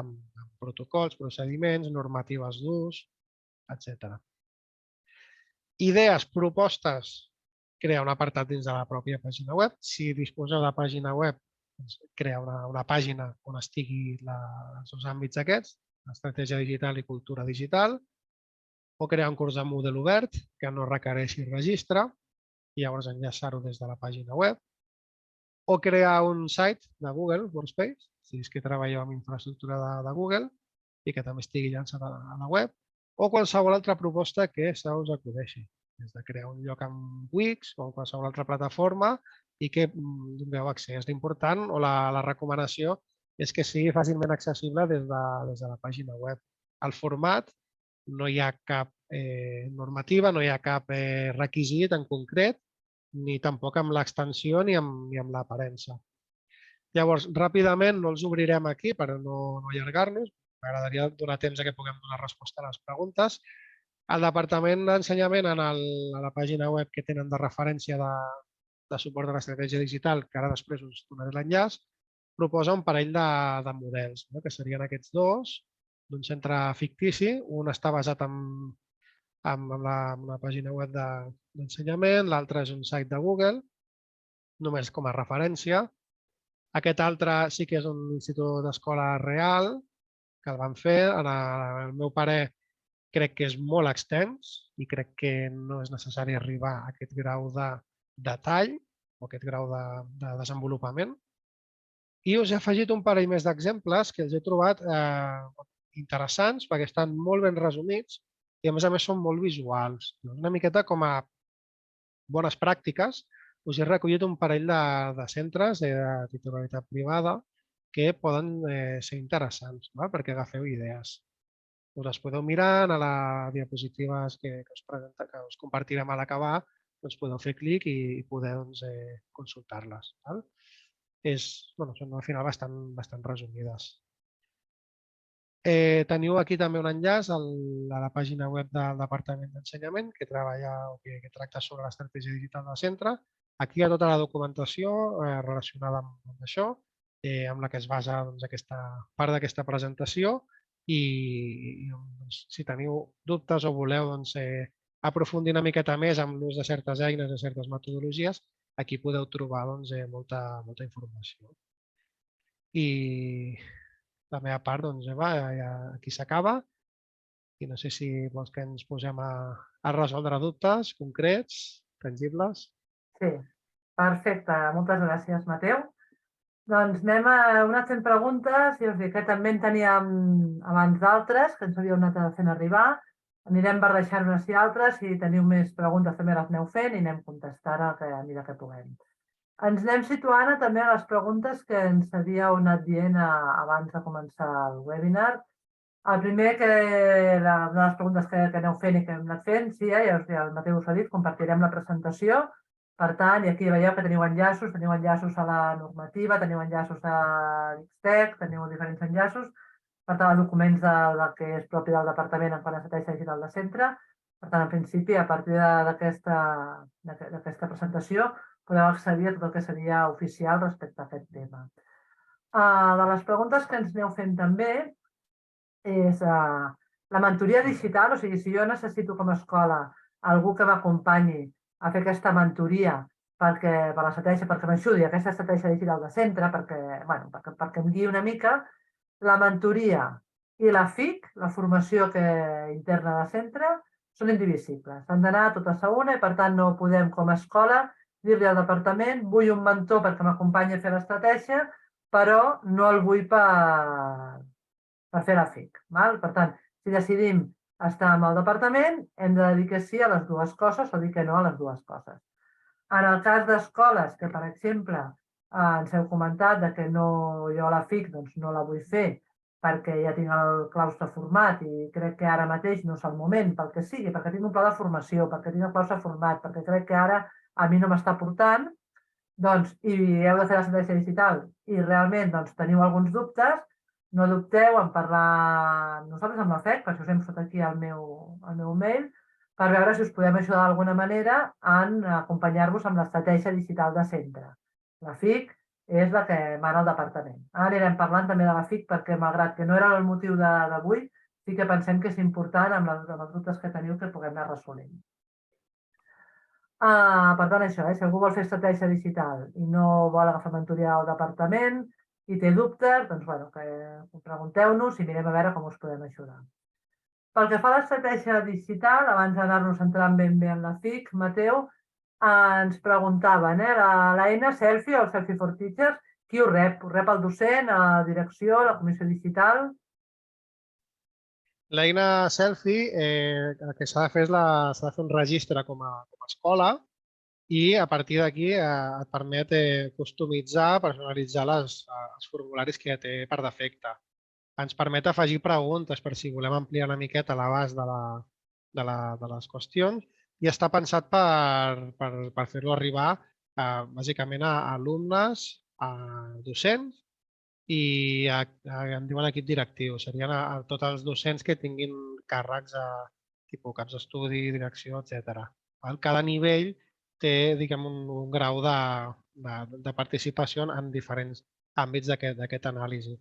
amb protocols, procediments, normatives d'ús, etc. Idees, propostes, crear un apartat dins de la pròpia pàgina web. Si disposeu de pàgina web, crear una pàgina on estigui els seus àmbits aquests, estratègia digital i cultura digital, o crear un curs de Moodle obert que no requereixi registre i llavors enllaçar-ho des de la pàgina web, o crear un site de Google Workspace, si és que treballeu amb infraestructura de Google i que també estigui llançat a la web, o qualsevol altra proposta que se us acudeixi, des de crear un lloc amb Wix o qualsevol altra plataforma i que doneu accés. L'important o la recomanació és que sigui fàcilment accessible des de la pàgina web. El format, no hi ha cap normativa, no hi ha cap requisit en concret, ni tampoc amb l'extensió ni amb l'aparença. Llavors, ràpidament, no els obrirem aquí per no allargar-nos. M'agradaria donar temps que puguem donar resposta a les preguntes. El Departament d'Ensenyament, a la pàgina web que tenen de referència de suport a l'estratègia digital, que ara després us donaré l'enllaç, proposa un parell de models, que serien aquests dos, d'un centre fictici. Un està basat en la pàgina web d'ensenyament, l'altre és un site de Google, només com a referència. Aquest altre sí que és un institut d'escola real, que el van fer. En el meu parer, crec que és molt extens i crec que no és necessari arribar a aquest grau de detall o aquest grau de desenvolupament. I us he afegit un parell més d'exemples que els he trobat interessants perquè estan molt ben resumits i a més són molt visuals. Una miqueta com a bones pràctiques us he recollit un parell de centres de titularitat privada que poden ser interessants, perquè agafeu idees. Us les podeu mirar a les diapositives que us compartirem a l'acabar, doncs podeu fer clic i podeu consultar-les. Són al final bastant resumides. Teniu aquí també un enllaç a la pàgina web del Departament d'Ensenyament que treballa o que tracta sobre l'estratègia digital del centre. Aquí hi ha tota la documentació relacionada amb això, amb la que es basa aquesta part d'aquesta presentació i si teniu dubtes o voleu aprofundir una miqueta més amb l'ús de certes eines, de certes metodologies, aquí podeu trobar molta informació. I la meva part, Eva, aquí s'acaba i no sé si vols que ens posem a resoldre dubtes concrets, tangibles. Sí, perfecte. Moltes gràcies, Mateu. Doncs anem anat fent preguntes i us dic que també en teníem abans d'altres que ens havíeu anat fent arribar. Anirem barrejant unes i altres. Si teniu més preguntes també les aneu fent i anem contestant a mesura que puguem. Ens anem situant també a les preguntes que ens havíeu anat dient abans de començar el webinar. El primer, una de les preguntes que aneu fent i que hem anat fent, sí, ja el Mateu us ha dit, compartirem la presentació. Per tant, i aquí veieu que teniu enllaços a la normativa, teniu enllaços a l'Xtec, teniu diferents enllaços, per tant, els documents del que és propi del departament en quant a estratègia digital de centre. Per tant, en principi, a partir d'aquesta presentació, podeu accedir a tot el que seria oficial respecte a aquest tema. De les preguntes que ens aneu fent també és la mentoria digital, o sigui, si jo necessito com a escola algú que m'acompanyi a fer aquesta mentoria per l'estratègia, perquè m'ajudi aquesta estratègia digital de centre, perquè em guiï una mica, la mentoria i la FIC, la formació interna de centre, són indivisibles. Han d'anar totes a una i, per tant, no podem com a escola dir-li al departament vull un mentor perquè m'acompanyi a fer l'estratègia, però no el vull per fer la FIC. Per tant, si decidim estar amb el departament, hem de dir que sí a les dues coses o dir que no a les dues coses. En el cas d'escoles que, per exemple, ens heu comentat que jo la FIC no la vull fer perquè ja tinc el claustre format i crec que ara mateix no és el moment, pel que sigui, perquè tinc un pla de formació, perquè tinc el claustre format, perquè crec que ara a mi no m'està portant, i heu de fer l'estratègia digital i realment teniu alguns dubtes, no dubteu en parlar nosaltres amb la FEC, per això us hem fet aquí el meu mail, per veure si us podem ajudar d'alguna manera en acompanyar-vos amb l'estratègia digital de centre. La FIC és la que mana el departament. Ara anirem parlant també de la FIC perquè, malgrat que no era el motiu d'avui, sí que pensem que és important amb els dubtes que teniu que puguem anar resolent. Per tant, això, si algú vol fer estratègia digital i no vol agafar mentoria al departament i té dubtes, que pregunteu-nos i mirem a veure com us podem ajudar. Pel que fa a l'estratègia digital, abans d'anar-nos entrant ben bé en la FIC, Mateu, ens preguntaven, l'eina Selfie o Selfie for Teachers, qui ho rep? Ho rep el docent, la direcció, la comissió digital? L'eina Selfie, el que s'ha de fer és un registre com a escola i a partir d'aquí et permet customitzar, personalitzar els formularis que ja té per defecte. Ens permet afegir preguntes per si volem ampliar una miqueta l'abast de les qüestions i està pensat per fer-lo arribar bàsicament a alumnes, a docents i en diuen equip directiu. Serien a tots els docents que tinguin càrrecs tipus caps d'estudi, direcció, etc. Cada nivell té un grau de participació en diferents àmbits d'aquest anàlisi.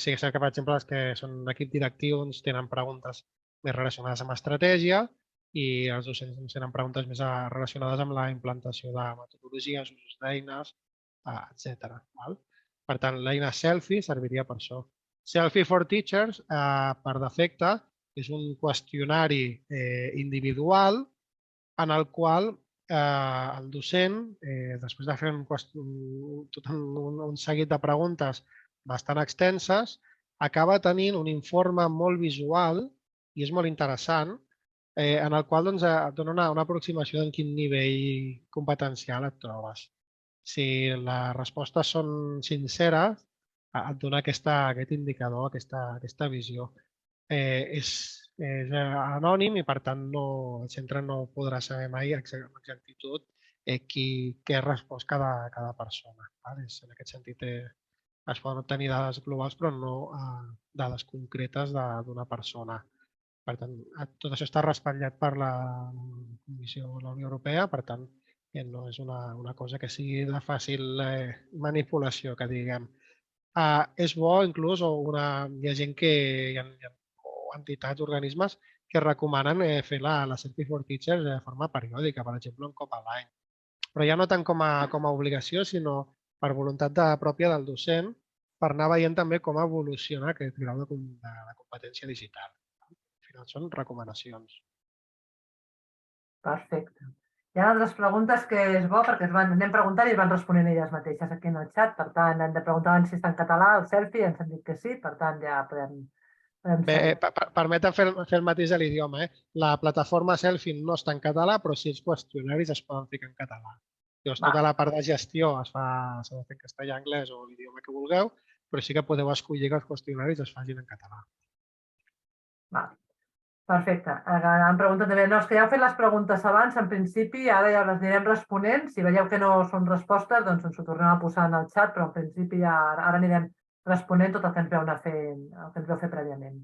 Sí que és cert que, per exemple, els que són equip directiu tenen preguntes més relacionades amb estratègia i els docents tenen preguntes més relacionades amb la implantació de metodologies, usos d'eines, etc. Per tant, l'eina Selfie serviria per això. Selfie for Teachers, per defecte, és un qüestionari individual en el qual el docent, després de fer un seguit de preguntes bastant extenses, acaba tenint un informe molt visual i és molt interessant, en el qual et dona una aproximació en quin nivell competencial et trobes. Si les respostes són sinceres, et dona aquest indicador, aquesta visió. És anònim i, per tant, el centre no podrà saber mai amb exactitud què ha respost cada persona. En aquest sentit, es poden obtenir dades globals, però no dades concretes d'una persona. Per tant, tot això està respatlat per la Comissió de la Unió Europea, per tant, no és una cosa que sigui de fàcil manipulació, que diguem. És bo, inclús, hi ha gent hi ha entitats, organismes, que recomanen fer la Selfie for Teachers de forma periòdica, per exemple, un cop a l'any. Però ja no tant com a obligació, sinó per voluntat pròpia del docent, per anar veient també com evoluciona aquest grau de competència digital. Al final són recomanacions. Perfecte. Hi ha altres preguntes que és bo perquè anem preguntant i es van responent elles mateixes aquí en el xat. Per tant, hem de preguntar si està en català el selfie, ens han dit que sí, per tant ja podem Bé, seguir. permeten fer el mateix de l'idioma. La plataforma Selfie no està en català, però sí els qüestionaris es poden ficar en català. Llavors, tota la part de gestió s'ha de fer en castellà, anglès o l'idioma que vulgueu, però sí que podeu escollir que els qüestionaris es facin en català. Perfecte. Em pregunten també, no, és que ja heu fet les preguntes abans, en principi, ara ja les anirem responent. Si veieu que no són respostes, doncs ens ho tornem a posar en el xat, però en principi ja ara anirem responent tot el que ens veu fer prèviament.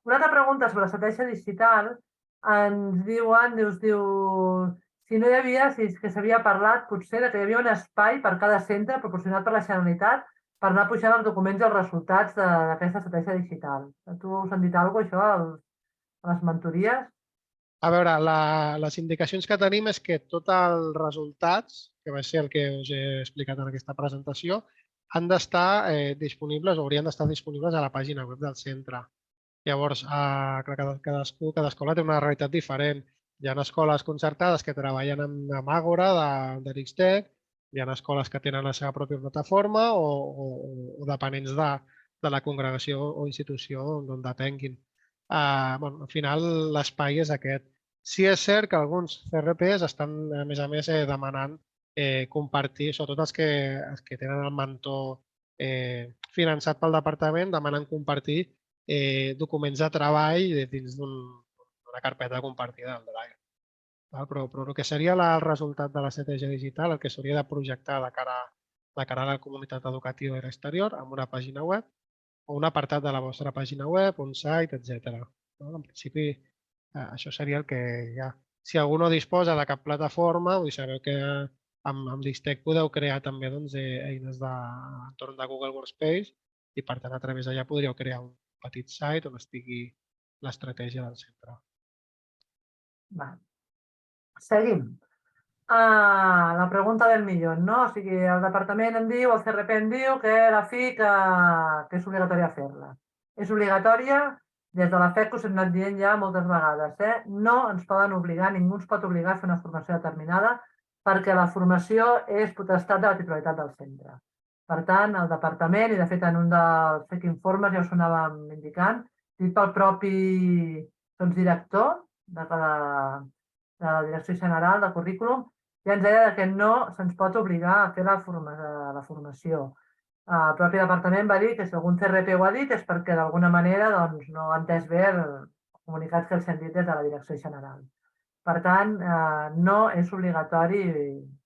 Una altra pregunta sobre l'estratègia digital, ens diuen, si no hi havia, si és que s'havia parlat potser de que hi havia un espai per cada centre proporcionat per la Generalitat per anar pujant els documents i els resultats d'aquesta estratègia digital. Tu us han dit alguna cosa, això, a les mentories? A veure, les indicacions que tenim és que tots els resultats, que va ser el que us he explicat en aquesta presentació, han d'estar disponibles o haurien d'estar disponibles a la pàgina web del centre. Llavors, cada escola té una realitat diferent. Hi ha escoles concertades que treballen amb Àgora, de l'Ixtec, hi ha escoles que tenen la seva pròpia plataforma o dependents de la congregació o institució d'on depenguin. Al final, l'espai és aquest. Sí és cert que alguns CRPs estan, a més, demanant compartir, sobretot els que tenen el mentor finançat pel departament, demanen compartir documents de treball dins d'una carpeta compartida del Drive. Però el que seria el resultat de l'estratègia digital, el que s'hauria de projectar de cara a la comunitat educativa i l'exterior, amb una pàgina web o un apartat de la vostra pàgina web, un site, etc. En principi, això seria el que hi ha. Si algú no disposa de cap plataforma, sabeu que amb l'Ixtec podeu crear també eines d'entorn de Google Workspace i, per tant, a través d'allà podríeu crear un petit site on estigui l'estratègia del centre. Seguim. La pregunta del millón, no? O sigui, el departament em diu, el CRP em diu que la FIC que és obligatòria fer-la. És obligatòria des de la FEC, que us hem anat dient ja moltes vegades. No ens poden obligar, ningú ens pot obligar a fer una formació determinada perquè la formació és potestat de la titularitat del centre. Per tant, el departament, i de fet en un dels FEC informes ja us anàvem indicant, dit pel propi director de la Direcció General de Currículum, ja ens deia que no se'ns pot obligar a fer la formació. El propi departament va dir que si algun CRP ho ha dit és perquè d'alguna manera no ha entès bé els comunicats que els hem dit des de la Direcció General. Per tant, no és obligatori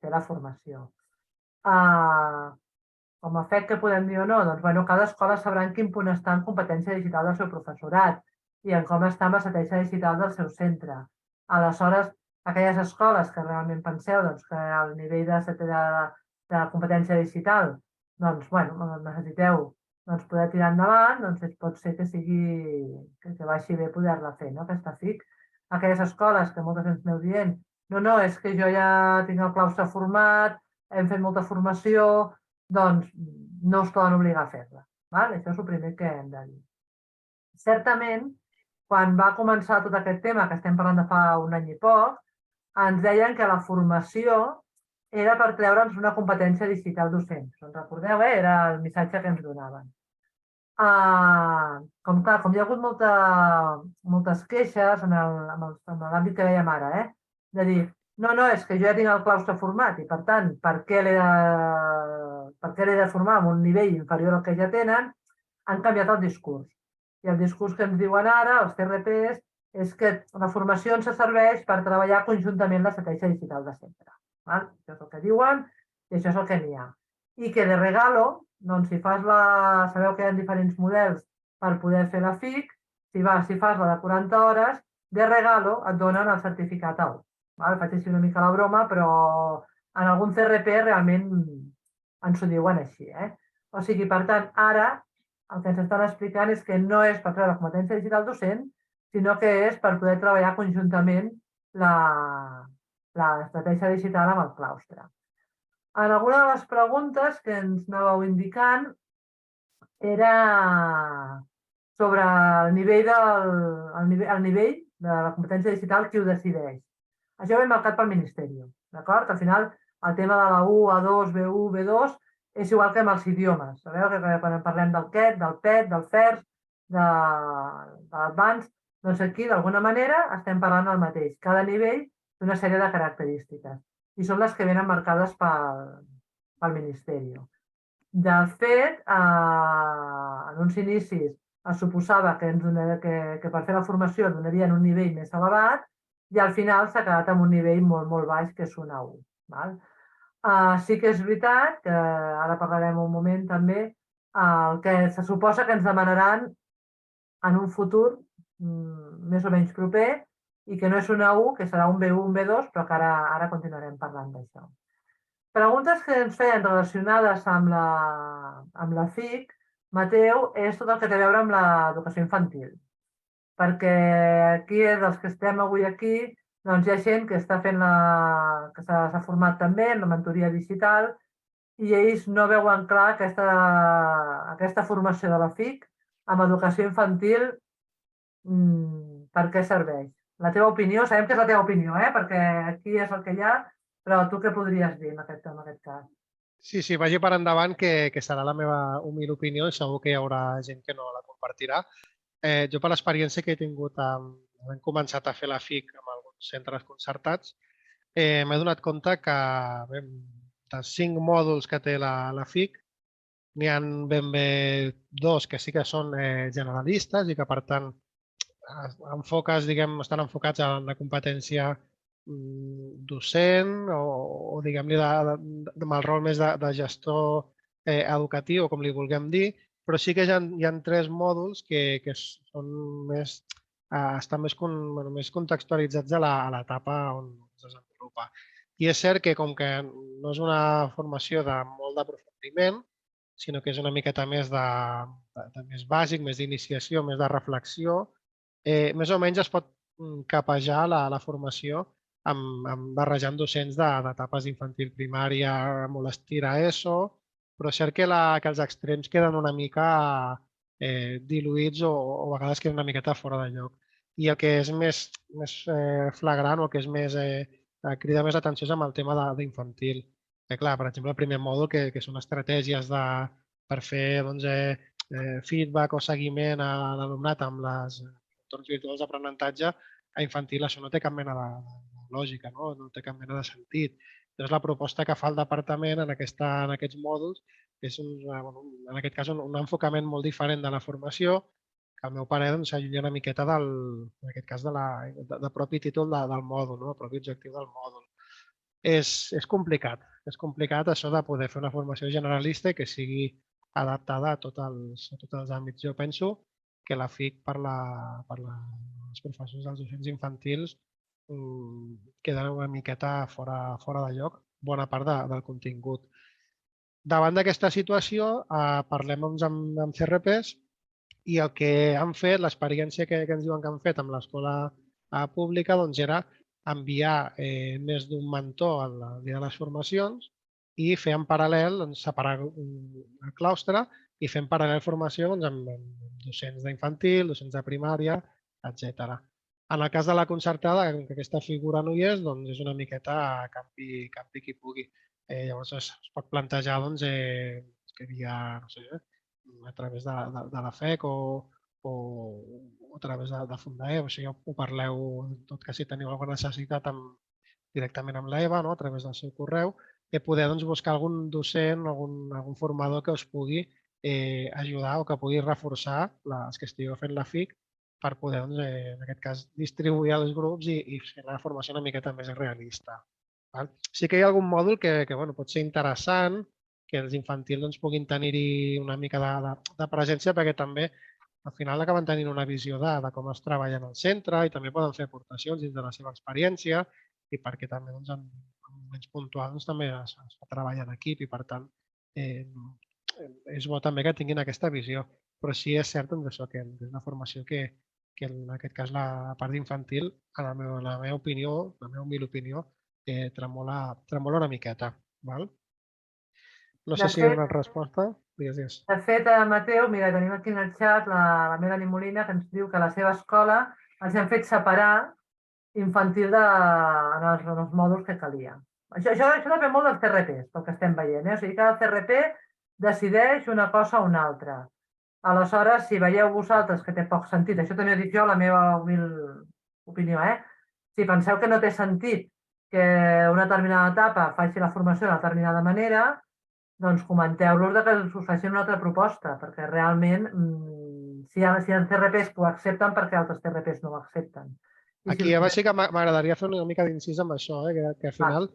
fer la formació. Com a fet que podem dir o no? Doncs, cada escola sabrà en quin punt està en competència digital del seu professorat i en com està amb l'estratègia digital del seu centre. Aleshores, aquelles escoles que realment penseu que al nivell de competència digital necessiteu poder tirar endavant, pot ser que baixi bé poder-la fer, aquesta FIC. Aquelles escoles que moltes ens aneu dient, no, és que jo ja tinc el claustre format, hem fet molta formació, doncs no us poden obligar a fer-la. Això és el primer que hem de dir. Certament, quan va començar tot aquest tema, que estem parlant de fa un any i poc, ens deien que la formació era per treure'ns una competència digital docent. Us en recordeu, era el missatge que ens donaven. Com hi ha hagut moltes queixes en l'àmbit que dèiem ara, de dir, No, no, és que jo ja tinc el claustre format i, per tant, per què l'he de formar amb un nivell inferior al que ja tenen? Han canviat el discurs. I el discurs que ens diuen ara, els TRPs, és que la formació ens serveix per treballar conjuntament l'estratègia digital de centre. Val? Això és el que diuen i això és el que n'hi ha. I que de regalo, doncs si fas la... Sabeu que hi ha diferents models per poder fer la FIC, si fas la de 40 hores, de regalo et donen el certificat A1. Val? Faig així una mica la broma, però en algun CRP realment ens ho diuen així. O sigui, per tant, ara el que ens estan explicant és que no és per treure la competència digital docent, sinó que és per poder treballar conjuntament l'estratègia digital amb el claustre. En alguna de les preguntes que ens anàveu indicant era sobre el nivell de la competència digital, qui ho decideix. Això ve marcat pel Ministeri, d'acord? Al final, el tema de la U, A2, B1, B2, és igual que amb els idiomes. Sabeu que quan parlem del QET, del PET, del FERS, de l'Advanced, doncs aquí, d'alguna manera, estem parlant del mateix. Cada nivell té una sèrie de característiques i són les que venen marcades pel Ministeri. De fet, en uns inicis es suposava que per fer la formació donarien un nivell més elevat i al final s'ha quedat amb un nivell molt, molt baix, que és un A1. Val? Sí que és veritat, que ara parlarem un moment també, el que se suposa que ens demanaran en un futur més o menys proper i que no és un A1, que serà un B1, un B2, però que ara continuarem parlant d'això. Preguntes que ens feien relacionades amb la FIC, Mateu, és tot el que té a veure amb l'educació infantil. Perquè aquí, dels que estem avui aquí, doncs hi ha gent que està fent que s'ha format també en la mentoria digital i ells no veuen clar aquesta formació de la FIC amb educació infantil per què serveix. La teva opinió, sabem que és la teva opinió, perquè aquí és el que hi ha, però tu què podries dir en aquest cas? Sí, sí, vagi per endavant, que serà la meva humil opinió i segur que hi haurà gent que no la compartirà. Jo, per l'experiència que he tingut havent començat a fer la FIC amb alguns centres concertats, m'he donat compte que bé, dels 5 mòduls que té la FIC, n'hi ha ben bé 2 que sí que són generalistes i que, per tant, estan enfocats en la competència docent o diguem-li, amb el rol més de gestor educatiu, o com li vulguem dir, però sí que hi ha 3 mòduls que són més, estan més contextualitzats a l'etapa on es desenvolupa. I és cert que, com que no és una formació de molt d'aprofundiment, sinó que és una miqueta més de més bàsic, més d'iniciació, més de reflexió, més o menys es pot capejar la formació barrejant docents d'etapes infantil primària, molt estira ESO, però és cert que els extrems queden una mica diluïts o a vegades queden una miqueta fora de lloc. I el que és més flagrant o el que és crida més atenció és amb el tema d'infantil. Clar, per exemple, el primer mòdul, que són estratègies per fer feedback o seguiment a l'alumnat amb les entorns virtuals d'aprenentatge, a infantil això no té cap mena de lògica, no té cap mena de sentit. Llavors, la proposta que fa el departament en aquests mòduls és, en aquest cas, un enfocament molt diferent de la formació, que al meu parer s'allunya una miqueta en aquest cas, del propi títol del mòdul, el propi objectiu del mòdul. És complicat això de poder fer una formació generalista i que sigui adaptada a tots els àmbits. Jo penso que la FIC per als professors dels docents infantils queda una miqueta fora de lloc bona part del contingut. Davant d'aquesta situació, parlem amb CRPs i el que han fet, l'experiència que ens diuen que han fet amb l'escola pública, doncs era enviar més d'un mentor al dia de les formacions i fer en paral·lel, separar el claustre i fer en paral·lel formació amb docents d'infantil, docents de primària, etc. En el cas de la concertada, que aquesta figura no hi és, doncs és una miqueta campi qui pugui. Llavors es pot plantejar que hi ha, no sé, a través de la FEC o a través de Fundae, o sigui, ho parleu, en tot cas, si teniu alguna necessitat amb directament amb l'Eva, a través del seu correu, poder buscar algun docent, algun formador que us pugui ajudar o que pugui reforçar els que estigueu fent la FIC per poder, en aquest cas, distribuir els grups i fer la formació una miqueta més realista. Sí que hi ha algun mòdul que pot ser interessant, que els infantils puguin tenir-hi una mica de presència, perquè també al final acaben tenint una visió de com es treballa en el centre i també poden fer aportacions dins de la seva experiència i perquè també en moments puntuals també es fa treballar en equip i per tant és bo també que tinguin aquesta visió. Però sí és cert això, que és una formació que en aquest cas la part infantil, en la meva opinió, la meva humil opinió, tremola una miqueta. Val? No sé si hi ha una resposta. Digues. De fet, Mateu, mira, tenim aquí en el xat la Melanie Molina, que ens diu que a la seva escola els han fet separar infantil en els mòduls que calia. Això depèn molt dels CRPs, pel que estem veient. O sigui, cada CRP decideix una cosa o una altra. Aleshores, si veieu vosaltres que té poc sentit, això també ho dic jo, la meva humil opinió, si penseu que no té sentit que una determinada etapa faci la formació d'una determinada manera, doncs comenteu-los que us facin una altra proposta, perquè realment si hi ha CRPs que ho accepten, perquè altres CRPs no ho accepten. Aquí sí que m'agradaria fer una mica d'incís amb això, que al final,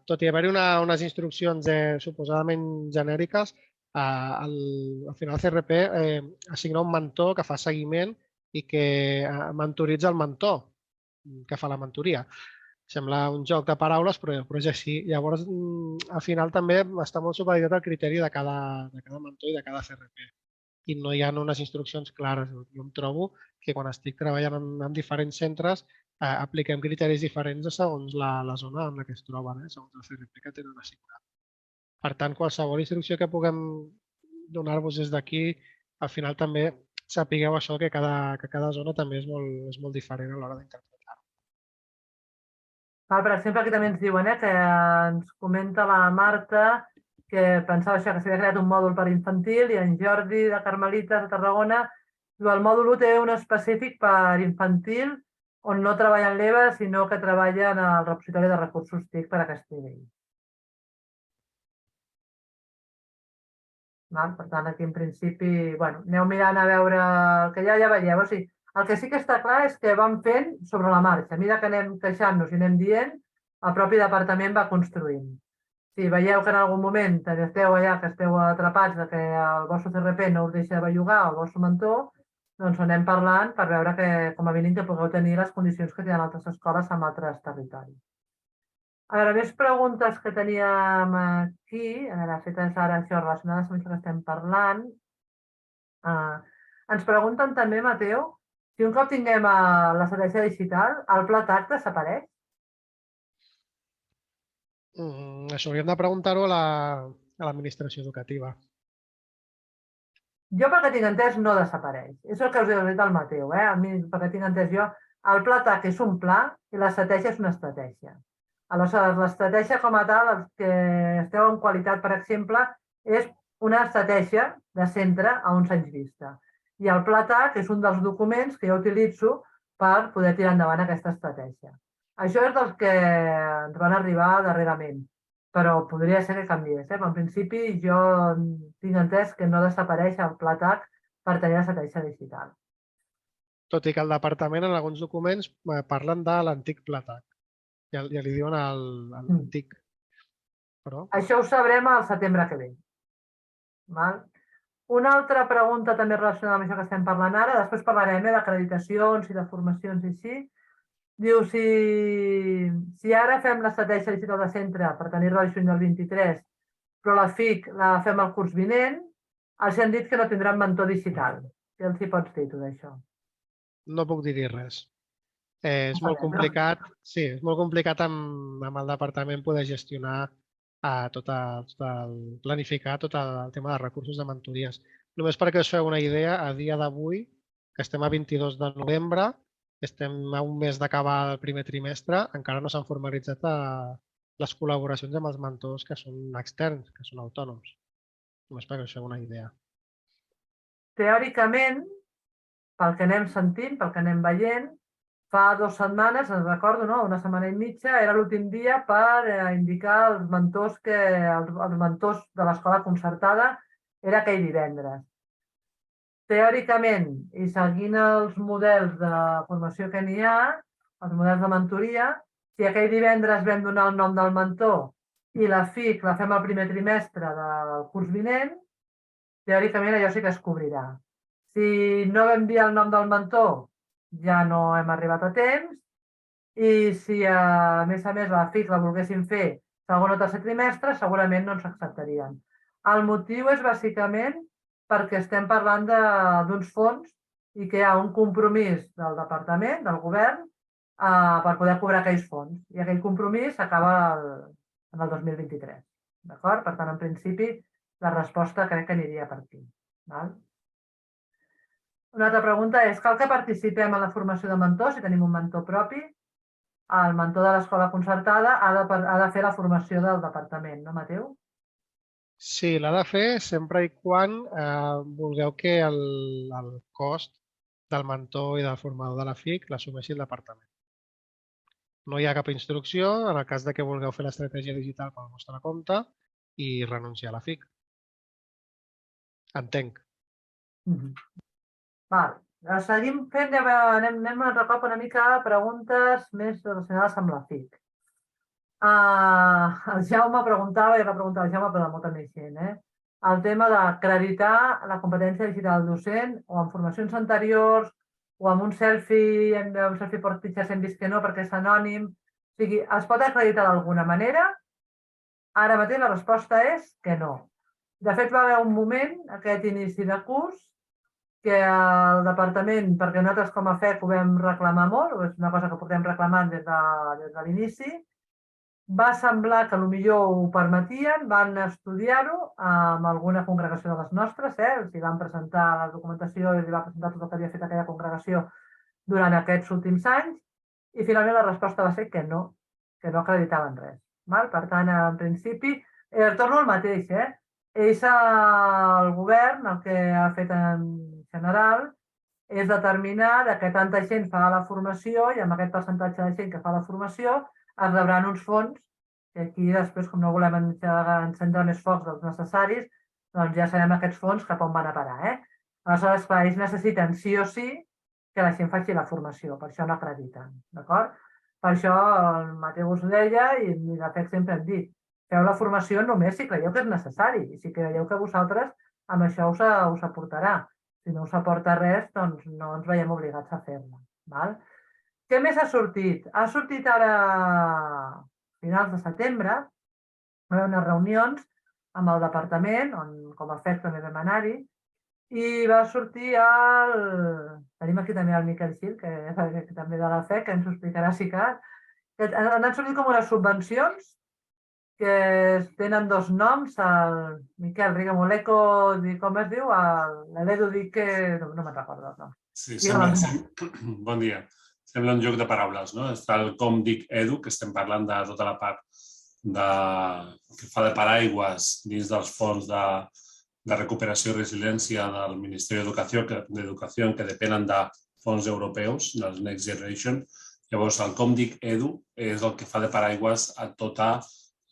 tot i haver-hi unes instruccions suposadament genèriques, al final el CRP assigna un mentor que fa seguiment i que mentoritza el mentor que fa la mentoria. Sembla un joc de paraules, però és així. Llavors, al final també està molt supeditat al criteri de cada mentor i de cada CRP. I no hi ha unes instruccions clares. Jo em trobo que quan estic treballant en diferents centres apliquem criteris diferents segons la zona en la que es troben, segons el CRP que tenen assignat. Per tant, qualsevol instrucció que puguem donar-vos des d'aquí, al final també sapigueu això, que cada zona també és molt diferent a l'hora d'interpretar. Per exemple, aquí també ens diuen que ens comenta la Marta que pensava això, que s'havia creat un mòdul per infantil, i en Jordi de Carmelites de Tarragona diu el mòdul 1 té un específic per infantil on no treballa en l'EVA, sinó que treballa en el repositori de recursos TIC per a aquest nivell. Per tant, aquí en principi, aneu mirant a veure el que ja veieu. O sigui, el que sí que està clar és que vam fent sobre la marxa. A mesura que anem queixant-nos i anem dient, el propi departament va construint. Si veieu que en algun moment esteu allà, que esteu atrapats de que el vostre CRP no us deixa bellugar el vostre mentor, doncs anem parlant per veure que, com a mínim, que pugueu tenir les condicions que tenen altres escoles en altres territoris. A veure, més preguntes que teníem aquí, fetes ara això relacionades amb això que estem parlant. Ens pregunten també, Mateu, si un cop tinguem l'estratègia digital, el pla TAC desapareix? Això hauríem de preguntar-ho a l'administració educativa. Jo, pel que tinc entès, no desapareix. És el que us he dit al Mateu. Pel que tinc entès jo, el pla TAC és un pla i l'estratègia és una estratègia. Aleshores, l'estratègia com a tal, els que esteu en qualitat, per exemple, és una estratègia de centre a uns anys vista. I el pla TAC és un dels documents que jo utilitzo per poder tirar endavant aquesta estratègia. Això és dels que ens van arribar darrerament, però podria ser que canviés. Però en principi jo tinc entès que no desapareix el pla TAC per tenir l'estratègia digital. Tot i que el departament en alguns documents parlen de l'antic pla TAC. Ja li diuen l'antic. Això ho sabrem al setembre que ve. Una altra pregunta també relacionada amb això que estem parlant ara, després parlarem d'acreditacions i de formacions i així. Diu, si ara fem l'estratègia digital de centre per tenir-la el juny del 23, però la FIC la fem el curs vinent, els han dit que no tindran mentor digital. Què els hi pots dir, tu, d'això? No puc dir-hi res. És molt complicat, sí, és molt complicat amb el departament poder gestionar planificar tot el tema de recursos de mentories. Només perquè us feu una idea, a dia d'avui, que estem a 22 de novembre, estem a un mes d'acabar el primer trimestre, encara no s'han formalitzat les col·laboracions amb els mentors que són externs, que són autònoms. Només perquè us feu una idea. Teòricament, pel que anem sentint, pel que anem veient, Fa 2 setmanes, en recordo, no? Una setmana i mitja, era l'últim dia per indicar els mentors de l'escola concertada, era aquell divendres. Teòricament, i seguint els models de formació que n'hi ha, els models de mentoria, si aquell divendres vam donar el nom del mentor i la FIC la fem al primer trimestre del curs vinent, teòricament allò sí que es cobrirà. Si no vam dir el nom del mentor, ja no hem arribat a temps, i si a més la FIC la volguessin fer segon o tercer trimestre, segurament no ens acceptarien. El motiu és bàsicament perquè estem parlant d'uns fons i que hi ha un compromís del departament, del govern, per poder cobrar aquells fons. I aquell compromís s'acaba en el 2023. D'acord? Per tant, en principi, la resposta crec que aniria per aquí. Una altra pregunta és, cal que participem en la formació de mentors si tenim un mentor propi? El mentor de l'escola concertada ha de fer la formació del departament, no, Mateu? Sí, l'ha de fer sempre i quan vulgueu que el cost del mentor i del formador de la FIC l'assumeixi el departament. No hi ha cap instrucció en el cas de que vulgueu fer l'estratègia digital pel vostre compte i renunciar a la FIC. Entenc. Val. Seguim fent, anem un altre cop una mica a preguntes més relacionades amb la FIC. El Jaume preguntava, i repreguntava el Jaume, però de molta més gent, el tema d'acreditar la competència digital docent o en formacions anteriors o amb un selfie per pitjars hem vist que no perquè és anònim. O sigui, es pot acreditar d'alguna manera? Ara mateix la resposta és que no. De fet, va haver un moment, aquest inici de curs, que el departament, perquè nosaltres com a FEC ho vam reclamar molt, és una cosa que portem reclamant des de l'inici, va semblar que potser ho permetien, van estudiar-ho amb alguna congregació de les nostres, els van presentar la documentació i els va presentar tot el que havia fet aquella congregació durant aquests últims anys, i finalment la resposta va ser que no acreditaven res. Per tant, en principi, torno al mateix, ells, el govern, el que ha fet en general és determinar que tanta gent fa la formació i amb aquest percentatge de gent que fa la formació es rebran uns fons que aquí després, com no volem encendre més focs dels necessaris, doncs ja sabem aquests fons cap on van a parar. Aleshores, clar, ells necessiten sí o sí que la gent faci la formació, per això no acrediten, d'acord? Per això el Mateu us deia i de fet sempre hem dit, feu la formació només si creieu que és necessari i si creieu que vosaltres amb això us aportarà. Si no us aporta res, doncs no ens veiem obligats a fer-la. Què més ha sortit? Ha sortit ara, a finals de setembre, va haver unes reunions amb el departament, on com a FEC també vam anar-hi, i va sortir Tenim aquí també el Miquel Gil, que també de la FEC, que ens ho explicarà si cal. Han sortit com unes subvencions que tenen dos noms, el Miquel, digue'm, l'Eco, com es diu? L'Edu dic que... no me'n recordo el nom. Sí, bon dia. Sembla un joc de paraules, no? Està el ComDic Edu, que estem parlant de tota la part que fa de paraigües dins dels fons de recuperació i resiliència del Ministeri d'Educació, que depenen de fons europeus, dels Next Generation. Llavors, el ComDic Edu és el que fa de paraigües a tota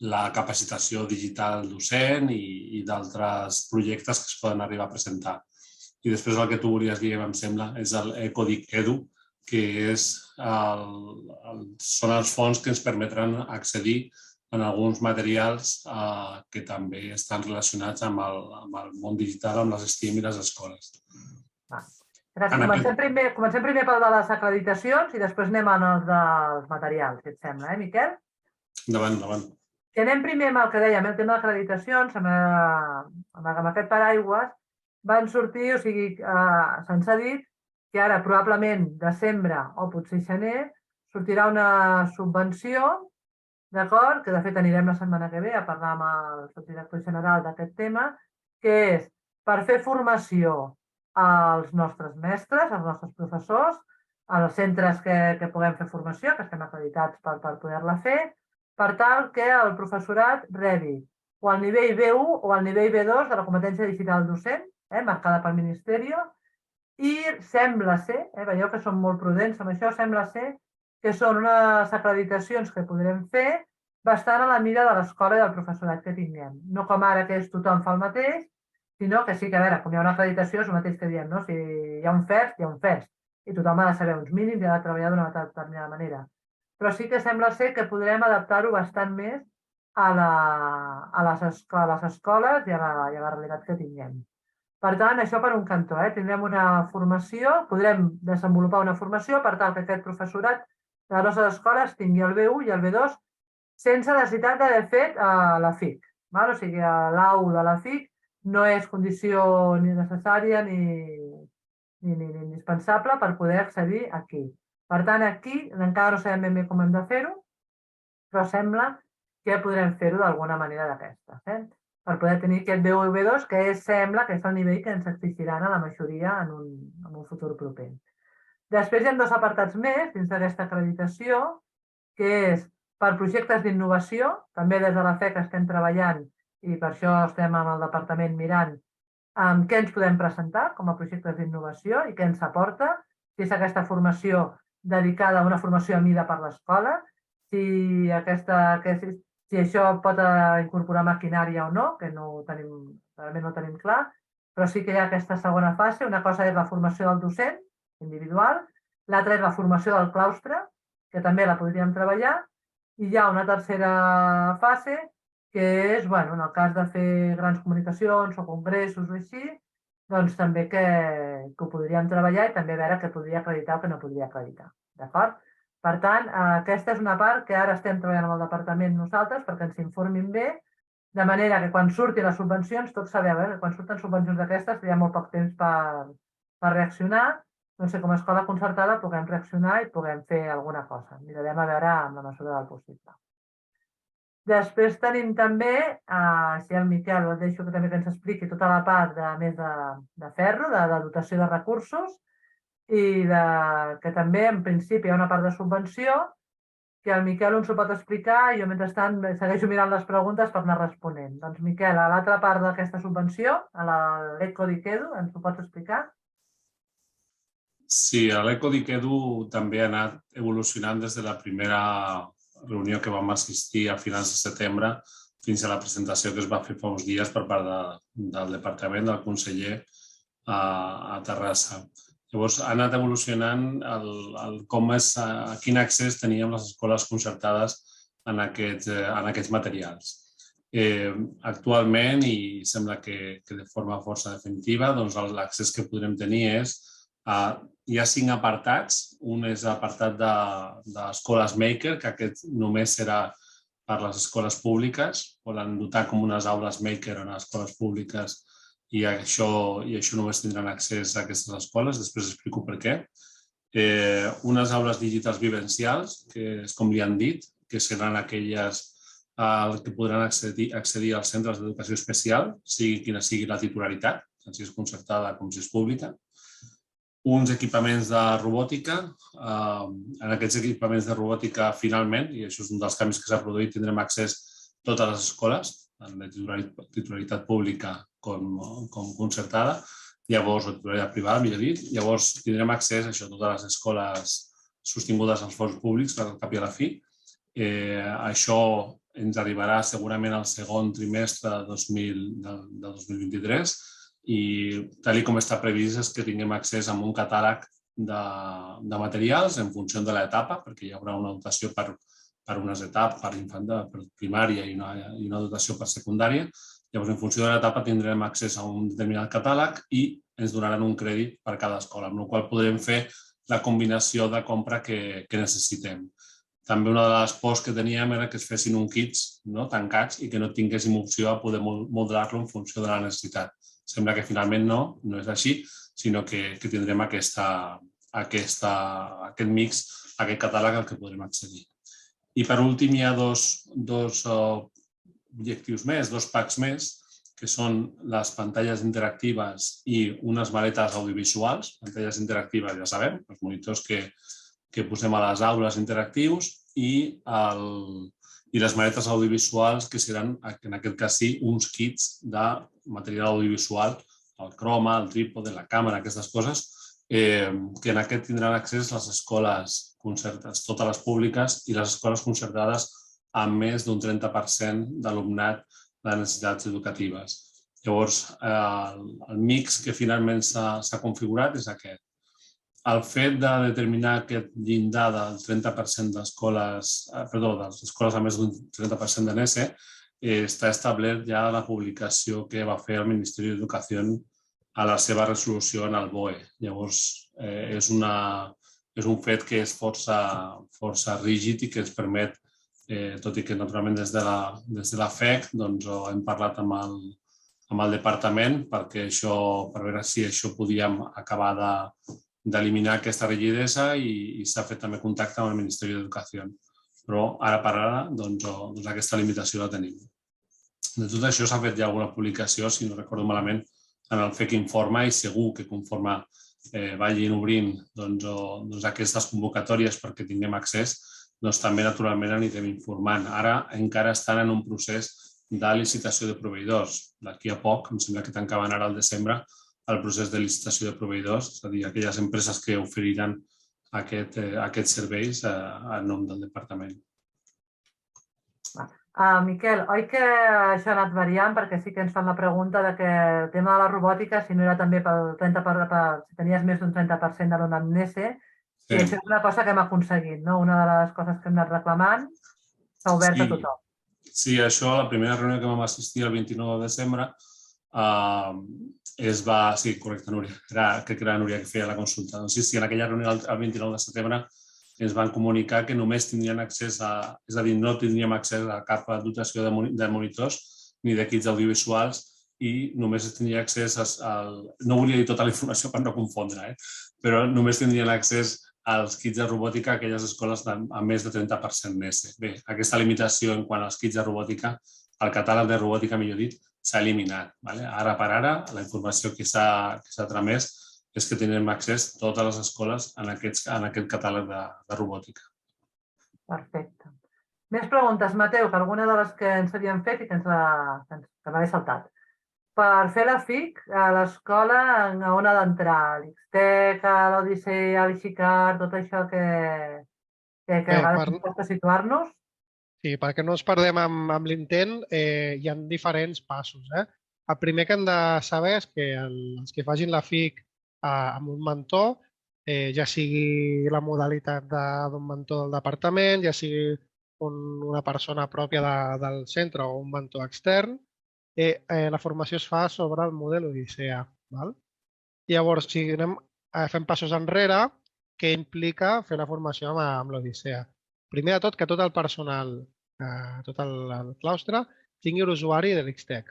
la capacitació digital docent i d'altres projectes que es poden arribar a presentar. I després el que tu volies dir, em sembla, és l'Ecodic Edu, que són els fons que ens permetran accedir en alguns materials que també estan relacionats amb el món digital, amb les STEAM i les escoles. Comencem primer pel de les acreditacions i després anem als dels materials, si et sembla, Miquel? Endavant. Anem primer amb el que dèiem, el tema d'acreditacions, amb aquest paraigües, van sortir, o sigui, se'ns ha dit que ara probablement desembre o potser gener sortirà una subvenció, d'acord? Que de fet anirem la setmana que ve a parlar amb el subdirector general d'aquest tema, que és per fer formació als nostres mestres, als nostres professors, als centres que puguem fer formació, que estem acreditats per poder-la fer, per tal que el professorat rebi o al nivell B1 o al nivell B2 de la competència digital docent, marcada pel Ministeri, I sembla ser, veieu que som molt prudents amb això, sembla ser que són unes acreditacions que podrem fer bastant a la mida de l'escola i del professorat que tinguem. No com ara que tothom fa el mateix, sinó que sí que, a veure, com hi ha una acreditació és el mateix que diem, no? Si hi ha un FEST, hi ha un FEST. I tothom ha de saber uns mínims i ha de treballar d'una determinada manera. Però sí que sembla ser que podrem adaptar-ho bastant més a les escoles i a la realitat que tinguem. Per tant, això per un cantó. Tindrem una formació, podrem desenvolupar una formació per tal que aquest professorat de les nostres escoles tingui el B1 i el B2 sense necessitat d'haver fet la FIC. O sigui, l'AU de la FIC no és condició ni necessària ni indispensable per poder accedir aquí. Per tant, aquí encara no sabem ben bé com hem de fer-ho, però sembla que podrem fer-ho d'alguna manera d'aquestes, per poder tenir aquest B1 i B2, que sembla que és el nivell que ens exigiran a la majoria en un futur proper. Després hi ha dos apartats més dins d'aquesta acreditació, que és per projectes d'innovació, també des de la FEC estem treballant i per això estem amb el departament mirant què ens podem presentar com a projectes d'innovació i què ens aporta, si és aquesta formació dedicada a una formació a mida per l'escola, si això pot incorporar maquinària o no, que realment no tenim clar, però sí que hi ha aquesta segona fase. Una cosa és la formació del docent individual, l'altra és la formació del claustre, que també la podríem treballar, i hi ha una tercera fase, que és, en el cas de fer grans comunicacions o congressos o així, doncs també que ho podríem treballar i també veure què podria acreditar o què no podria acreditar. D'acord? Per tant, aquesta és una part que ara estem treballant amb el departament nosaltres perquè ens informin bé, de manera que quan surtin les subvencions, tots sabeu que quan surten subvencions d'aquestes hi ha molt poc temps per reaccionar, doncs com a escola concertada puguem reaccionar i puguem fer alguna cosa. Mirarem a veure amb la mesura del possible. Després tenim també, si el Miquel el deixo que també ens expliqui tota la part més de ferro, de dotació de recursos, i que també en principi hi ha una part de subvenció que el Miquel ens ho pot explicar i jo mentrestant segueixo mirant les preguntes per anar responent. Doncs Miquel, a l'altra part d'aquesta subvenció, a l'Ecodic Edu, ens ho pots explicar? Sí, l'Ecodic Edu també ha anat evolucionant des de la primera reunió que vam assistir a finals de setembre fins a la presentació que es va fer fa uns dies per part del departament, del conseller a Terrassa. Llavors, ha anat evolucionant quin accés teníem les escoles concertades en aquests materials. Actualment, i sembla que de forma força definitiva, l'accés que podrem tenir és hi ha 5 apartats. Un és l'apartat d'escoles maker, que aquest només serà per les escoles públiques. Volen dotar com unes aules maker en les escoles públiques i això només tindran accés a aquestes escoles. Després explico per què. Unes aules digitals vivencials, que és com li han dit, que seran aquelles que podran accedir als centres d'educació especial, sigui quina sigui la titularitat, tant si és concertada com si és pública. Uns equipaments de robòtica. En aquests equipaments de robòtica, finalment, i això és un dels canvis que s'ha produït, tindrem accés a totes les escoles, tant de titularitat pública com concertada, llavors, o titularitat privada, millor dit. Llavors, tindrem accés a totes les escoles sostingudes als fons públics, al cap i a la fi. Això ens arribarà segurament al segon trimestre del 2023, i tal com està previst és que tinguem accés a un catàleg de materials en funció de l'etapa, perquè hi haurà una dotació per unes etapes, per primària i una dotació per secundària. Llavors, en funció de l'etapa tindrem accés a un determinat catàleg i ens donaran un crèdit per cada escola, amb la qual podrem fer la combinació de compra que necessitem. També una de les pors que teníem era que es fessin uns kits tancats i que no tinguéssim opció a poder modelar-lo en funció de la necessitat. Sembla que finalment no és així, sinó que tindrem aquest mix, aquest catàleg al que podrem accedir. I per últim hi ha dos objectius més, 2 packs més, que són les pantalles interactives i unes maletes audiovisuals. Pantalles interactives, ja sabem, els monitors que posem a les aules interactius, i les maletes audiovisuals, que seran, en aquest cas sí, uns kits de material audiovisual, el croma, el trípode, la càmera, aquestes coses, que en aquest tindran accés les escoles concertades, totes les públiques i les escoles concertades amb més d'un 30% d'alumnat de necessitats educatives. Llavors, el mix que finalment s'ha configurat és aquest. El fet de determinar aquest llindar del 30% d'escoles, perdó, de les escoles amb més d'un 30% de NESE, està establert ja a la publicació que va fer el Ministeri d'Educació a la seva resolució en el BOE. Llavors, és un fet que és força rígid i que ens permet, tot i que naturalment des de la FEC hem parlat amb el departament per veure si això podíem acabar d'eliminar aquesta rigidesa i s'ha fet també contacte amb el Ministeri d'Educació. Però ara per ara aquesta limitació la tenim. De tot això s'ha fet ja alguna publicació, si no recordo malament, en el FEC Informa i segur que conforme vagin obrint aquestes convocatòries perquè tinguem accés, també naturalment anirem informant. Ara encara estan en un procés de licitació de proveïdors. D'aquí a poc, em sembla que tancaven ara al desembre el procés de licitació de proveïdors, és a dir, aquelles empreses que oferiran aquests serveis en nom del departament. Miquel, oi que això ha anat variant? Perquè sí que ens fan la pregunta de que el tema de la robòtica, si no era també si tenies més d'un 30% d'alumnat NESE, i això és una cosa que hem aconseguit, no? Una de les coses que hem anat reclamant s'ha obert a tothom. Sí, això, la primera reunió que vam assistir el 29 de desembre, sí, correcte, Núria, crec que era Núria que feia la consulta. Sí, en aquella reunió el 29 de setembre ens van comunicar que només tindrien accés és a dir, no tindríem accés a cap dotació de monitors ni d'equips audiovisuals i només tindria accés no volia dir tota la informació per no confondre, però només tindrien accés als kits de robòtica a aquelles escoles amb més de 30% NESE. Bé, aquesta limitació en quant als kits de robòtica, el catàleg de robòtica, millor dit, s'ha eliminat. Ara per ara, la informació que s'ha tramès és que tindrem accés a totes les escoles en aquest catàleg de robòtica. Perfecte. Més preguntes, Mateu, que alguna de les que ens havien fet i que m'havia saltat. Per fer la FIC, a l'escola, on ha d'entrar? L'Ixtec, l'Odissea, l'Ixicar, tot això que a vegades ens costa situar-nos? Sí, perquè no ens perdem amb l'intent, hi ha diferents passos. El primer que hem de saber és que els que facin la FIC amb un mentor, ja sigui la modalitat d'un mentor del departament, ja sigui una persona pròpia del centre o un mentor extern, la formació es fa sobre el model Odissea. Llavors, si fem passos enrere, què implica fer la formació amb l'Odissea? Primer de tot, que tot el personal, tot el claustre, tingui l'usuari de l'Ixtec.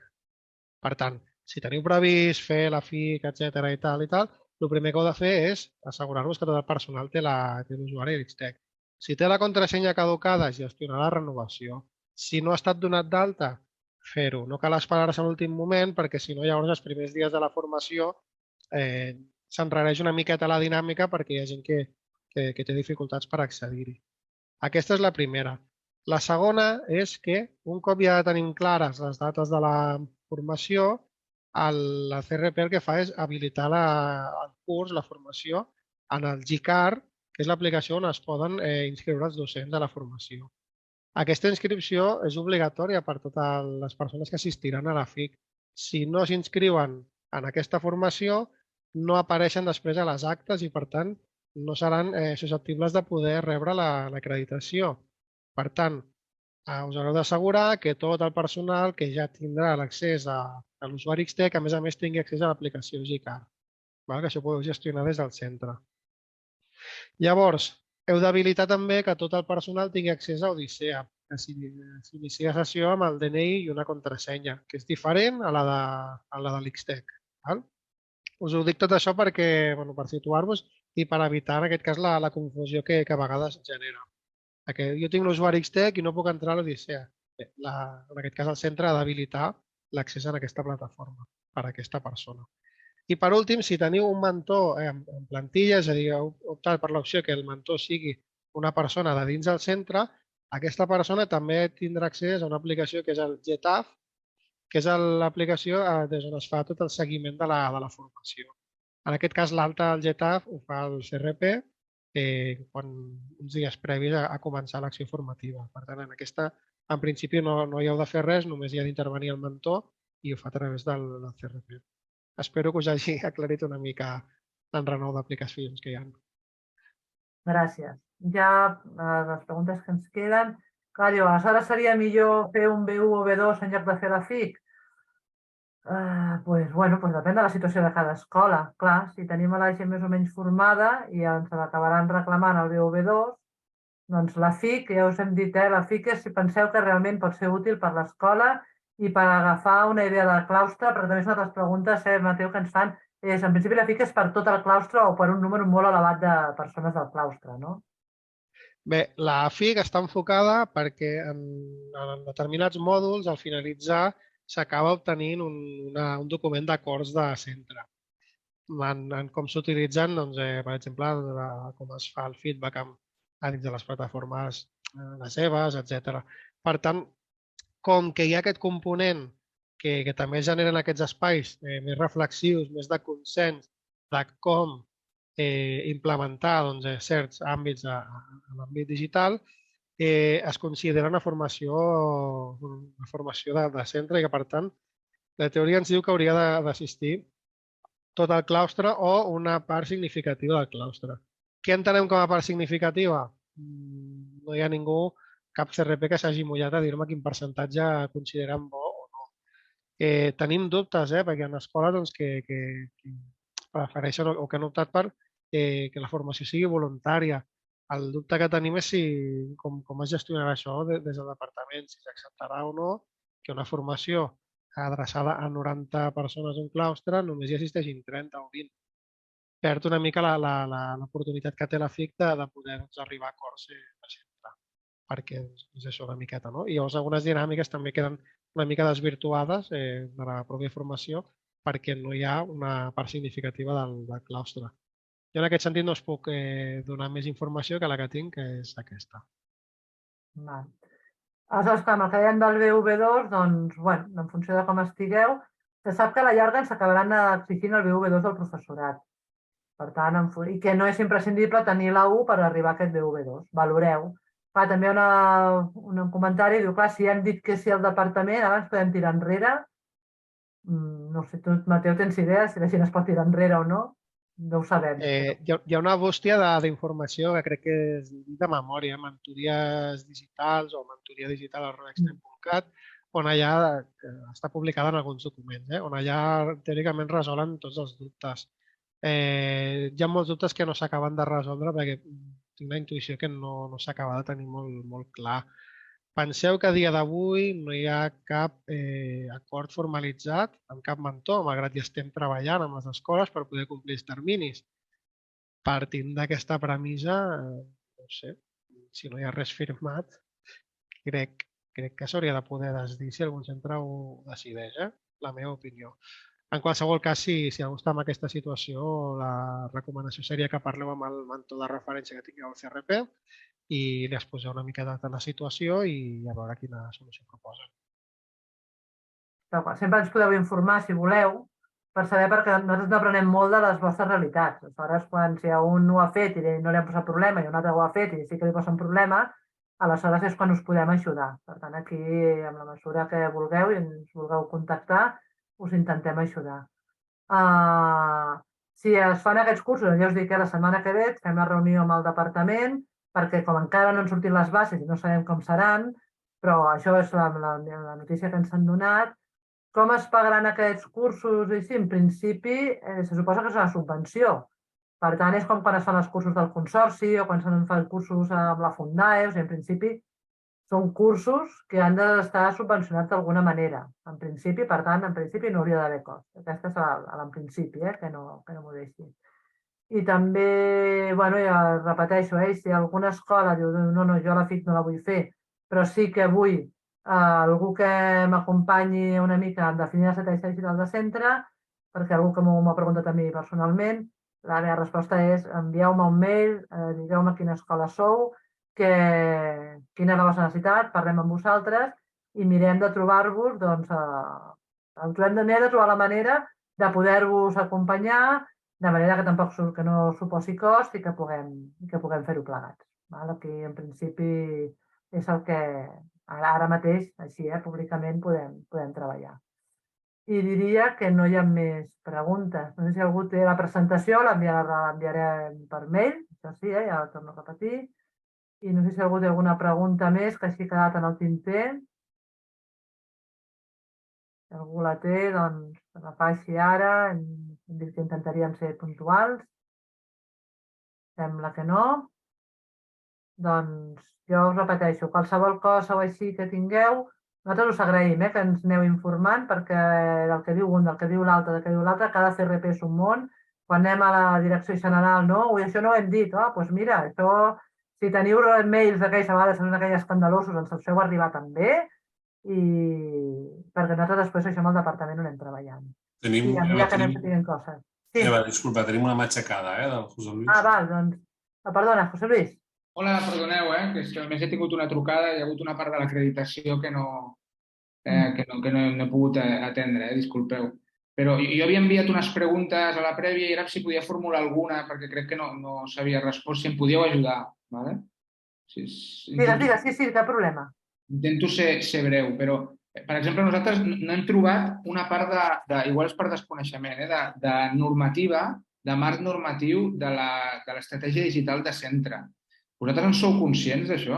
Per tant, si teniu previst fer la FIC, etc. i tal, el primer que heu de fer és assegurar-vos que tot el personal té l'usuari de l'Ixtec. Si té la contrasenya caducada, gestionar la renovació. Si no ha estat donat d'alta, fer-ho. No cal esperar-se a l'últim moment perquè si no, llavors els primers dies de la formació s'enrareix una miqueta la dinàmica perquè hi ha gent que té dificultats per accedir-hi. Aquesta és la primera. La segona és que un cop ja tenim clares les dates de la formació, el CRP el que fa és habilitar el curs, la formació, en el GCAR, que és l'aplicació on es poden inscriure els docents de la formació. Aquesta inscripció és obligatòria per totes les persones que assistiran a la FIC. Si no s'inscriuen en aquesta formació, no apareixen després a les actes i, per tant, no seran susceptibles de poder rebre l'acreditació. Per tant, us haureu d'assegurar que tot el personal que ja tindrà l'accés a l'usuari Ixtec, a més, tingui accés a l'aplicació GCAR, que això ho podeu gestionar des del centre. Llavors, heu d'habilitar també que tot el personal tingui accés a Odissea, que s'inicia sessió amb el DNI i una contrasenya, que és diferent a la de l'Ixtec. Us ho dic tot això per situar-vos i per evitar, en aquest cas, la confusió que a vegades genera. Jo tinc l'usuari Ixtec i no puc entrar a l'Odissea. En aquest cas, el centre ha d'habilitar l'accés a aquesta plataforma per a aquesta persona. I per últim, si teniu un mentor en plantilla, és a dir, heu optat per l'opció que el mentor sigui una persona de dins del centre, aquesta persona també tindrà accés a una aplicació que és el GTAF, que és l'aplicació des on es fa tot el seguiment de la formació. En aquest cas, l'alta del GETAF ho fa el CRP uns dies previs a començar l'acció formativa. Per tant, en aquesta, en principi, no hi heu de fer res, només hi ha d'intervenir el mentor i ho fa a través del CRP. Espero que us hagi aclarit una mica l'enrenou d'aplicacions que hi ha. Gràcies. Ja les preguntes que ens queden. Clar, diu, aleshores seria millor fer un B1 o B2 en lloc de fer la FIC? Pues depèn de la situació de cada escola. Clar, si tenim a la gent més o menys formada i ens l'acabaran reclamant el B1 o B2, doncs la FIC, ja us hem dit, la FIC és si penseu que realment pot ser útil per l'escola i per agafar una idea del claustre, perquè també és una de les preguntes, Mateu, que ens fan, és, en principi la FIC és per tot el claustre o per un número molt elevat de persones del claustre, no? Bé, la FIC està enfocada perquè en determinats mòduls, al finalitzar, s'acaba obtenint un document d'acords de centre. En com s'utilitzen, doncs, per exemple, com es fa el feedback dins de les plataformes les seves, etc. Per tant, com que hi ha aquest component que també generen aquests espais més reflexius, més de consens de com implementar certs àmbits a l'àmbit digital, es considera una formació de centre i que, per tant, la teoria ens diu que hauria d'assistir tot el claustre o una part significativa del claustre. Què entenem com a part significativa? No hi ha ningú, cap CRP que s'hagi mullat a dir-me quin percentatge consideren bo o no. Tenim dubtes, perquè hi ha escoles que prefereixen o que han optat per que la formació sigui voluntària. El dubte que tenim és com es gestionarà això des del departament, si s'acceptarà o no que una formació adreçada a 90 persones en claustre només hi assisteixin 30 o 20. Perd una mica l'oportunitat que té la FIC de poder arribar a acords de centre, perquè és això una miqueta, no? I llavors algunes dinàmiques també queden una mica desvirtuades de la pròpia formació perquè no hi ha una part significativa del claustre. Jo en aquest sentit no us puc donar més informació que la que tinc, que és aquesta. Val. Aleshores, clar, amb el que dèiem del B1 B2, doncs, en funció de com estigueu, se sap que a la llarga ens acabaran exigint el B1 B2 del professorat. Per tant, i que no és imprescindible tenir la U per arribar a aquest B1 B2. Valoreu. Clar, també hi ha un comentari, diu, clar, si hem dit que sí al departament, abans podem tirar enrere. No sé, tu, Mateu, tens idea si la gent es pot tirar enrere o no? No ho sabem. Hi ha una bústia d'informació que crec que és de memòria, mentories digitals o mentoria digital a rextem.cat, on allà està publicada en alguns documents, on allà teòricament resolen tots els dubtes. Hi ha molts dubtes que no s'acaben de resoldre perquè tinc la intuïció que no s'acaba de tenir molt clar. Penseu que a dia d'avui no hi ha cap acord formalitzat amb cap mentor, malgrat que estem treballant amb les escoles per poder complir els terminis. Partint d'aquesta premissa, no sé, si no hi ha res firmat, crec que s'hauria de poder decidir si algun centre ho decideix, la meva opinió. En qualsevol cas, si algú està en aquesta situació, la recomanació seria que parleu amb el mentor de referència que tingueu al CRP i li exposeu una mica de la situació i a veure quina solució proposen. Sempre ens podeu informar, si voleu, per saber, perquè nosaltres n'aprenem molt de les vostres realitats. Aleshores, quan si un ho ha fet i no li ha posat problema i un altre ho ha fet i sí que li posen problema, aleshores és quan us podem ajudar. Per tant, aquí, amb la mesura que vulgueu i ens vulgueu contactar, us intentem ajudar. Si es fan aquests cursos, ja us dic que la setmana que ve fem la reunió amb el departament, perquè com encara no han sortit les bases i no sabem com seran, però això és la notícia que ens han donat. Com es pagaran aquests cursos? I sí, en principi, se suposa que és una subvenció. Per tant, és com quan es fan els cursos del Consorci o quan se'n fan cursos amb la Fundae. O sigui, en principi, són cursos que han d'estar subvencionats d'alguna manera. En principi, per tant, en principi no hauria d'haver cost. Aquesta és en principi, que no m'ho deixi. I també, ja repeteixo, si alguna escola diu no, jo la FIC no la vull fer, però sí que vull algú que m'acompanyi una mica en definir l'estratègia digital de centre, perquè algú que m'ho ha preguntat a mi personalment, la meva resposta és envieu-me un mail, digueu-me quina escola sou, quina és la vostra necessitat, parlem amb vosaltres i mirem de trobar-vos, hem de trobar la manera de poder-vos acompanyar de manera que tampoc que no suposi cost i que puguem fer-ho plegats. Aquí, en principi, és el que ara mateix, així, públicament, podem treballar. I diria que no hi ha més preguntes. No sé si algú té la presentació, l'enviarem per mail, això sí, ja ho torno a repetir. I no sé si algú té alguna pregunta més que hagi quedat en el tinter. Si algú la té, doncs la faci ara. Hem dit que intentaríem ser puntuals. Sembla que no. Doncs jo us repeteixo, qualsevol cosa o així que tingueu, nosaltres us agraïm que ens aneu informant perquè del que diu un, del que diu l'altre, del que diu l'altre, cada CRP és un món. Quan anem a la direcció general, no? Ui, això no ho hem dit. Doncs mira, això, si teniu mails d'aquells, a vegades són aquells escandalosos, ens els feu arribar també i perquè nosaltres després això amb el departament ho anem treballant. I a mesura que anem sapiguent coses. Sí. Eva, disculpa, tenim una matxacada, del José Luis. Val, doncs, perdona, José Luis. Hola, perdoneu, que és que només he tingut una trucada, hi ha hagut una part de l'acreditació que no he pogut atendre, disculpeu. Però jo havia enviat unes preguntes a la prèvia i era si podia formular alguna, perquè crec que no s'havia respost, si em podíeu ajudar. Vale? Digues, sí, cap problema. Intento ser breu, però, per exemple, nosaltres no hem trobat una part igual és per desconeixement, de normativa, de marc normatiu de l'estratègia digital de centre. Vosaltres en sou conscients d'això?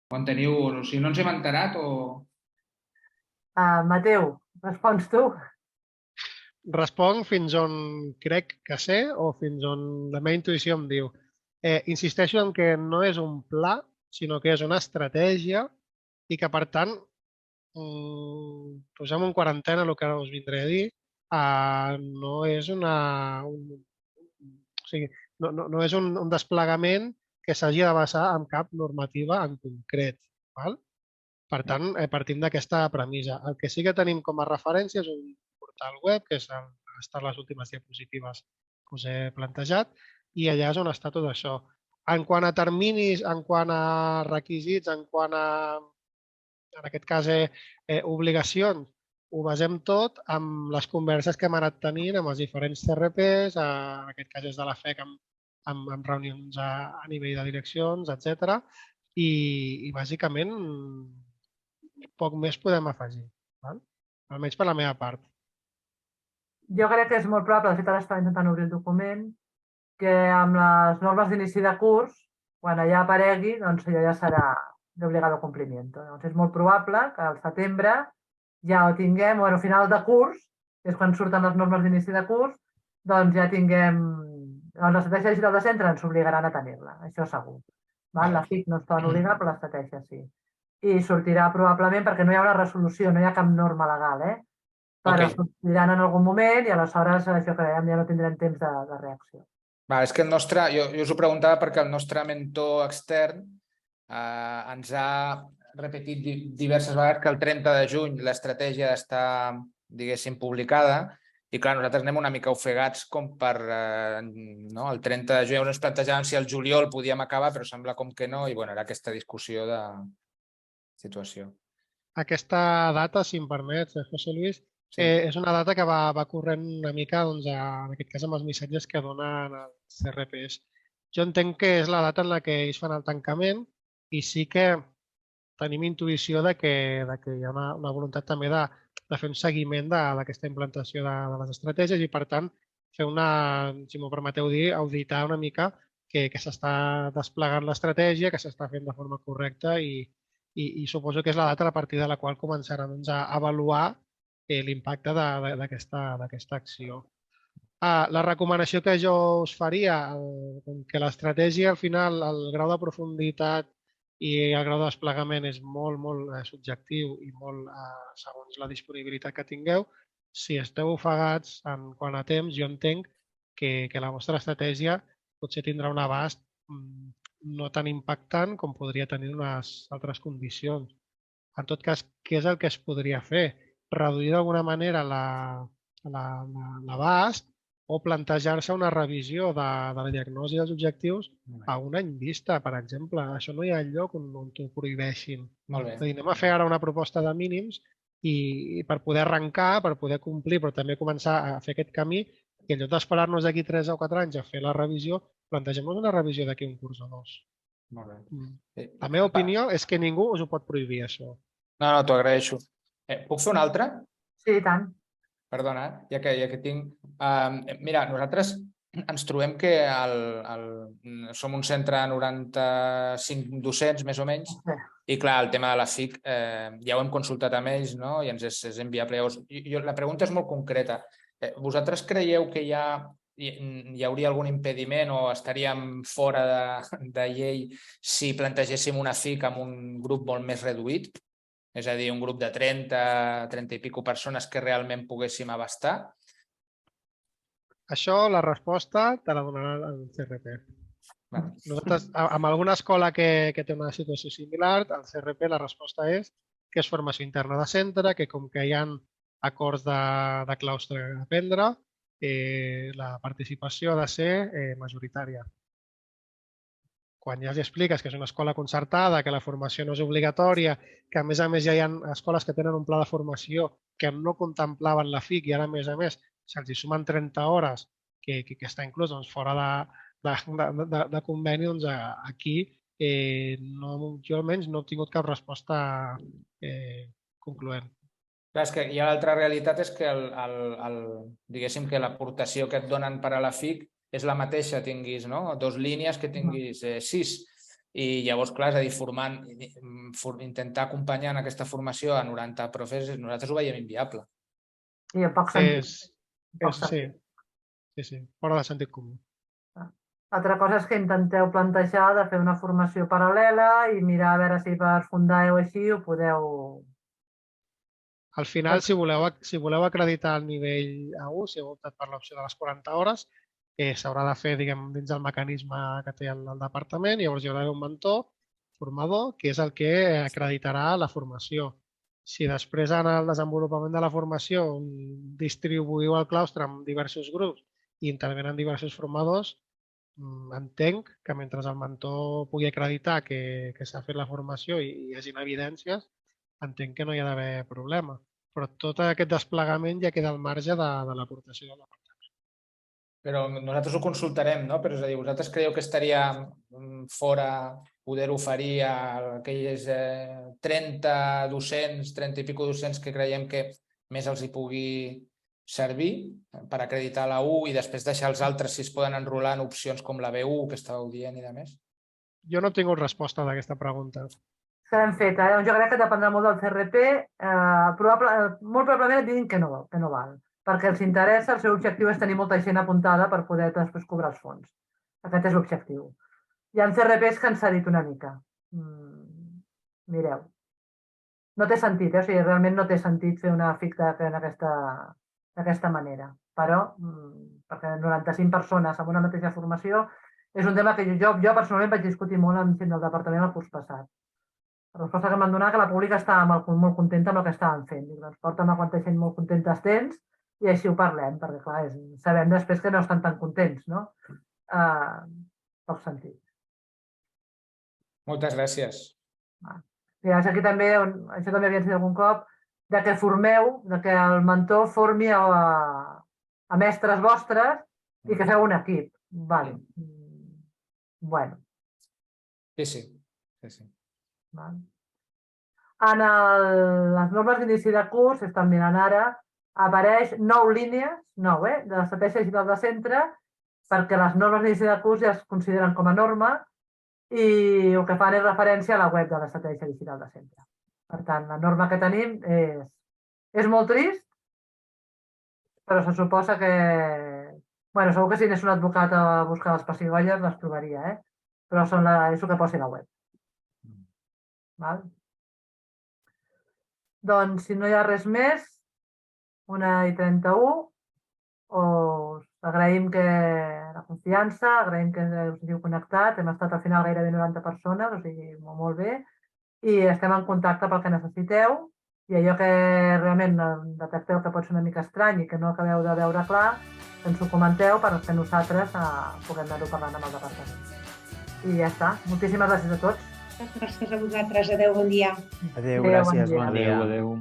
O en teniu... O sigui, no ens hem enterat o... Mateu, respons tu. Responc fins on crec que sé o fins on la meva intuïció em diu. Insisteixo en que no és un pla, sinó que és una estratègia i que, per tant, posem en quarantena el que ara us vindré a dir, no és no és un desplegament que s'hagi de basar en cap normativa en concret. Val? Per tant, partim d'aquesta premissa. El que sí que tenim com a referència és un portal web, que està a les últimes diapositives que us he plantejat, i allà és on està tot això. En quant a terminis, en quant a requisits, en quant a, en aquest cas, obligacions, ho basem tot amb les converses que hem anat tenint amb els diferents CRPs, en aquest cas és de la FEC amb reunions a nivell de direccions, etc. I bàsicament poc més podem afegir, almenys per la meva part. Jo crec que és molt probable, de fet ara estava intentant obrir el document, que amb les normes d'inici de curs, quan allà aparegui, doncs allò ja serà d'obligado compliment. Doncs és molt probable que al setembre ja ho tinguem, o al final de curs, que és quan surten les normes d'inici de curs, doncs ja tinguem... L'estratègia digital de centre ens obligaran a tenir-la, això segur. La FIC no està obligada, però l'estratègia sí. I sortirà probablement, perquè no hi ha una resolució, no hi ha cap norma legal, però sortiran en algun moment i aleshores això que dèiem ja no tindrem temps de reacció. És que el nostre, jo us ho preguntava perquè el nostre mentor extern ens ha repetit diverses vegades que el 30 de juny l'estratègia està, diguéssim, publicada i, clar, nosaltres anem una mica ofegats com per el 30 de juny ens plantejàvem si el juliol podíem acabar, però sembla com que no, i era aquesta discussió de situació. Aquesta data, si em permets, José Luis, és una data que va corrent una mica, en aquest cas, amb els missatges que donen els CRPs. Jo entenc que és la data en la que ells fan el tancament i sí que tenim intuïció que hi ha una voluntat també de fer un seguiment d'aquesta implantació de les estratègies i, per tant, fer si m'ho permeteu dir, auditar una mica que s'està desplegant l'estratègia, que s'està fent de forma correcta i suposo que és la data a partir de la qual començaran a avaluar l'impacte d'aquesta acció. La recomanació que jo us faria, que l'estratègia, al final, el grau de profunditat i el grau de desplegament és molt, molt subjectiu i molt segons la disponibilitat que tingueu. Si esteu ofegats en quant a temps, jo entenc que la vostra estratègia potser tindrà un abast no tan impactant com podria tenir unes altres condicions. En tot cas, què és el que es podria fer? Reduir d'alguna manera l'abast o plantejar-se una revisió de la diagnosi dels objectius a un any vista, per exemple. Això no hi ha lloc on t'ho prohibeixin. Anem a fer ara una proposta de mínims i per poder arrencar, per poder complir, però també començar a fer aquest camí, I en lloc d'esperar-nos d'aquí 3 o 4 anys a fer la revisió, plantegem-nos una revisió d'aquí un curs o 2. Molt bé. La meva opinió és que ningú us ho pot prohibir, això. No, t'ho agraeixo. Puc fer una altra? Sí, i tant. Perdona, ja que tinc... Mira, nosaltres ens trobem que som un centre de 95 docents, més o menys, i clar, el tema de la FIC ja ho hem consultat amb ells, no? I ens és enviable. Llavors, la pregunta és molt concreta. Vosaltres creieu que hi hauria algun impediment o estaríem fora de llei si plantegéssim una FIC amb un grup molt més reduït? És a dir, un grup de 30 i pico persones que realment poguéssim abastar? Això, la resposta te la donarà el CRP. Nosaltres, amb alguna escola que té una situació similar, al CRP la resposta és que és formació interna de centre, que com que hi ha acords de claustre a prendre, la participació ha de ser majoritària. Quan ja els expliques que és una escola concertada, que la formació no és obligatòria, que a més ja hi ha escoles que tenen un pla de formació que no contemplaven la FIC i ara, a més, se'ls sumen 30 hores, que està inclús fora de conveni, doncs aquí jo almenys no he tingut cap resposta concloent. Clar, és que hi ha l'altra realitat, és que diguéssim que l'aportació que et donen per a la FIC és la mateixa, tinguis 2 línies que tinguis 6. I llavors, clar, és a dir, intentar acompanyar en aquesta formació a 90 profes, nosaltres ho veiem inviable. I en poc sentit. Sí, fora de sentit comú. Altra cosa és que intenteu plantejar de fer una formació paral·lela i mirar a veure si per fundar o així ho podeu... Al final, si voleu acreditar el nivell A1, si heu optat per l'opció de les 40 hores, s'haurà de fer dins del mecanisme que té el departament, i llavors hi haurà un mentor formador que és el que acreditarà la formació. Si després en el desenvolupament de la formació distribuïu el claustre en diversos grups i intervenen diversos formadors, entenc que mentre el mentor pugui acreditar que s'ha fet la formació i hi hagi evidències, entenc que no hi ha d'haver problema. Però tot aquest desplegament ja queda al marge de l'aportació de la part. Però nosaltres ho consultarem, no? Però és a dir, vosaltres creieu que estaria fora poder oferir a aquells 30 docents, 30 i pico docents que creiem que més els hi pugui servir per acreditar la U i després deixar els altres si es poden enrolar en opcions com la B1 que estàveu dient i de més? Jo no he tingut resposta d'aquesta pregunta. Que l'hem fet. Jo crec que dependrà molt del CRP. Molt probablement et diguin que no val. Perquè els interessa, el seu objectiu és tenir molta gent apuntada per poder després cobrar els fons. Aquest és l'objectiu. Hi ha CRPs que han cedit una mica. Mireu. No té sentit, o sigui, realment no té sentit fer una FIC d'aquesta manera. Però, perquè 95 persones amb una mateixa formació és un tema que jo personalment vaig discutir molt amb gent del departament el curs passat. La resposta que em van donar que la pública estava molt contenta amb el que estàvem fent. Dic, doncs porta'm a quanta gent molt contentes tens i així ho parlem, perquè clar, sabem després que no estan tan contents, no? Poc sentit. Moltes gràcies. Mira, aquí també, això també havia dit algun cop, de que formeu, de que el mentor formi a mestres vostres i que feu un equip. Vale. Bueno. Sí. En les normes d'inici de curs, estan mirant ara, apareix 9 línies, de l'estratègia digital de centre, perquè les normes d'inici de curs ja es consideren com a norma i el que fan és referència a la web de l'estratègia digital de centre. Per tant, la norma que tenim és molt trist, però se suposa que... Bueno, segur que si anés un advocat a buscar les pessigolles les trobaria, però és el que posa a la web. Val? Doncs, si no hi ha res més, 1:31, us agraïm la confiança, agraïm que us hàgiu connectat, hem estat al final gairebé 90 persones, o sigui, molt bé, i estem en contacte pel que necessiteu, i allò que realment detecteu que pot ser una mica estrany i que no acabeu de veure clar, ens ho comenteu perquè nosaltres puguem anar-ho parlant amb el departament. I ja està. Moltíssimes gràcies a tots. Gràcies a vosaltres. Adéu, bon dia. Adéu, gràcies, bon dia. Adéu.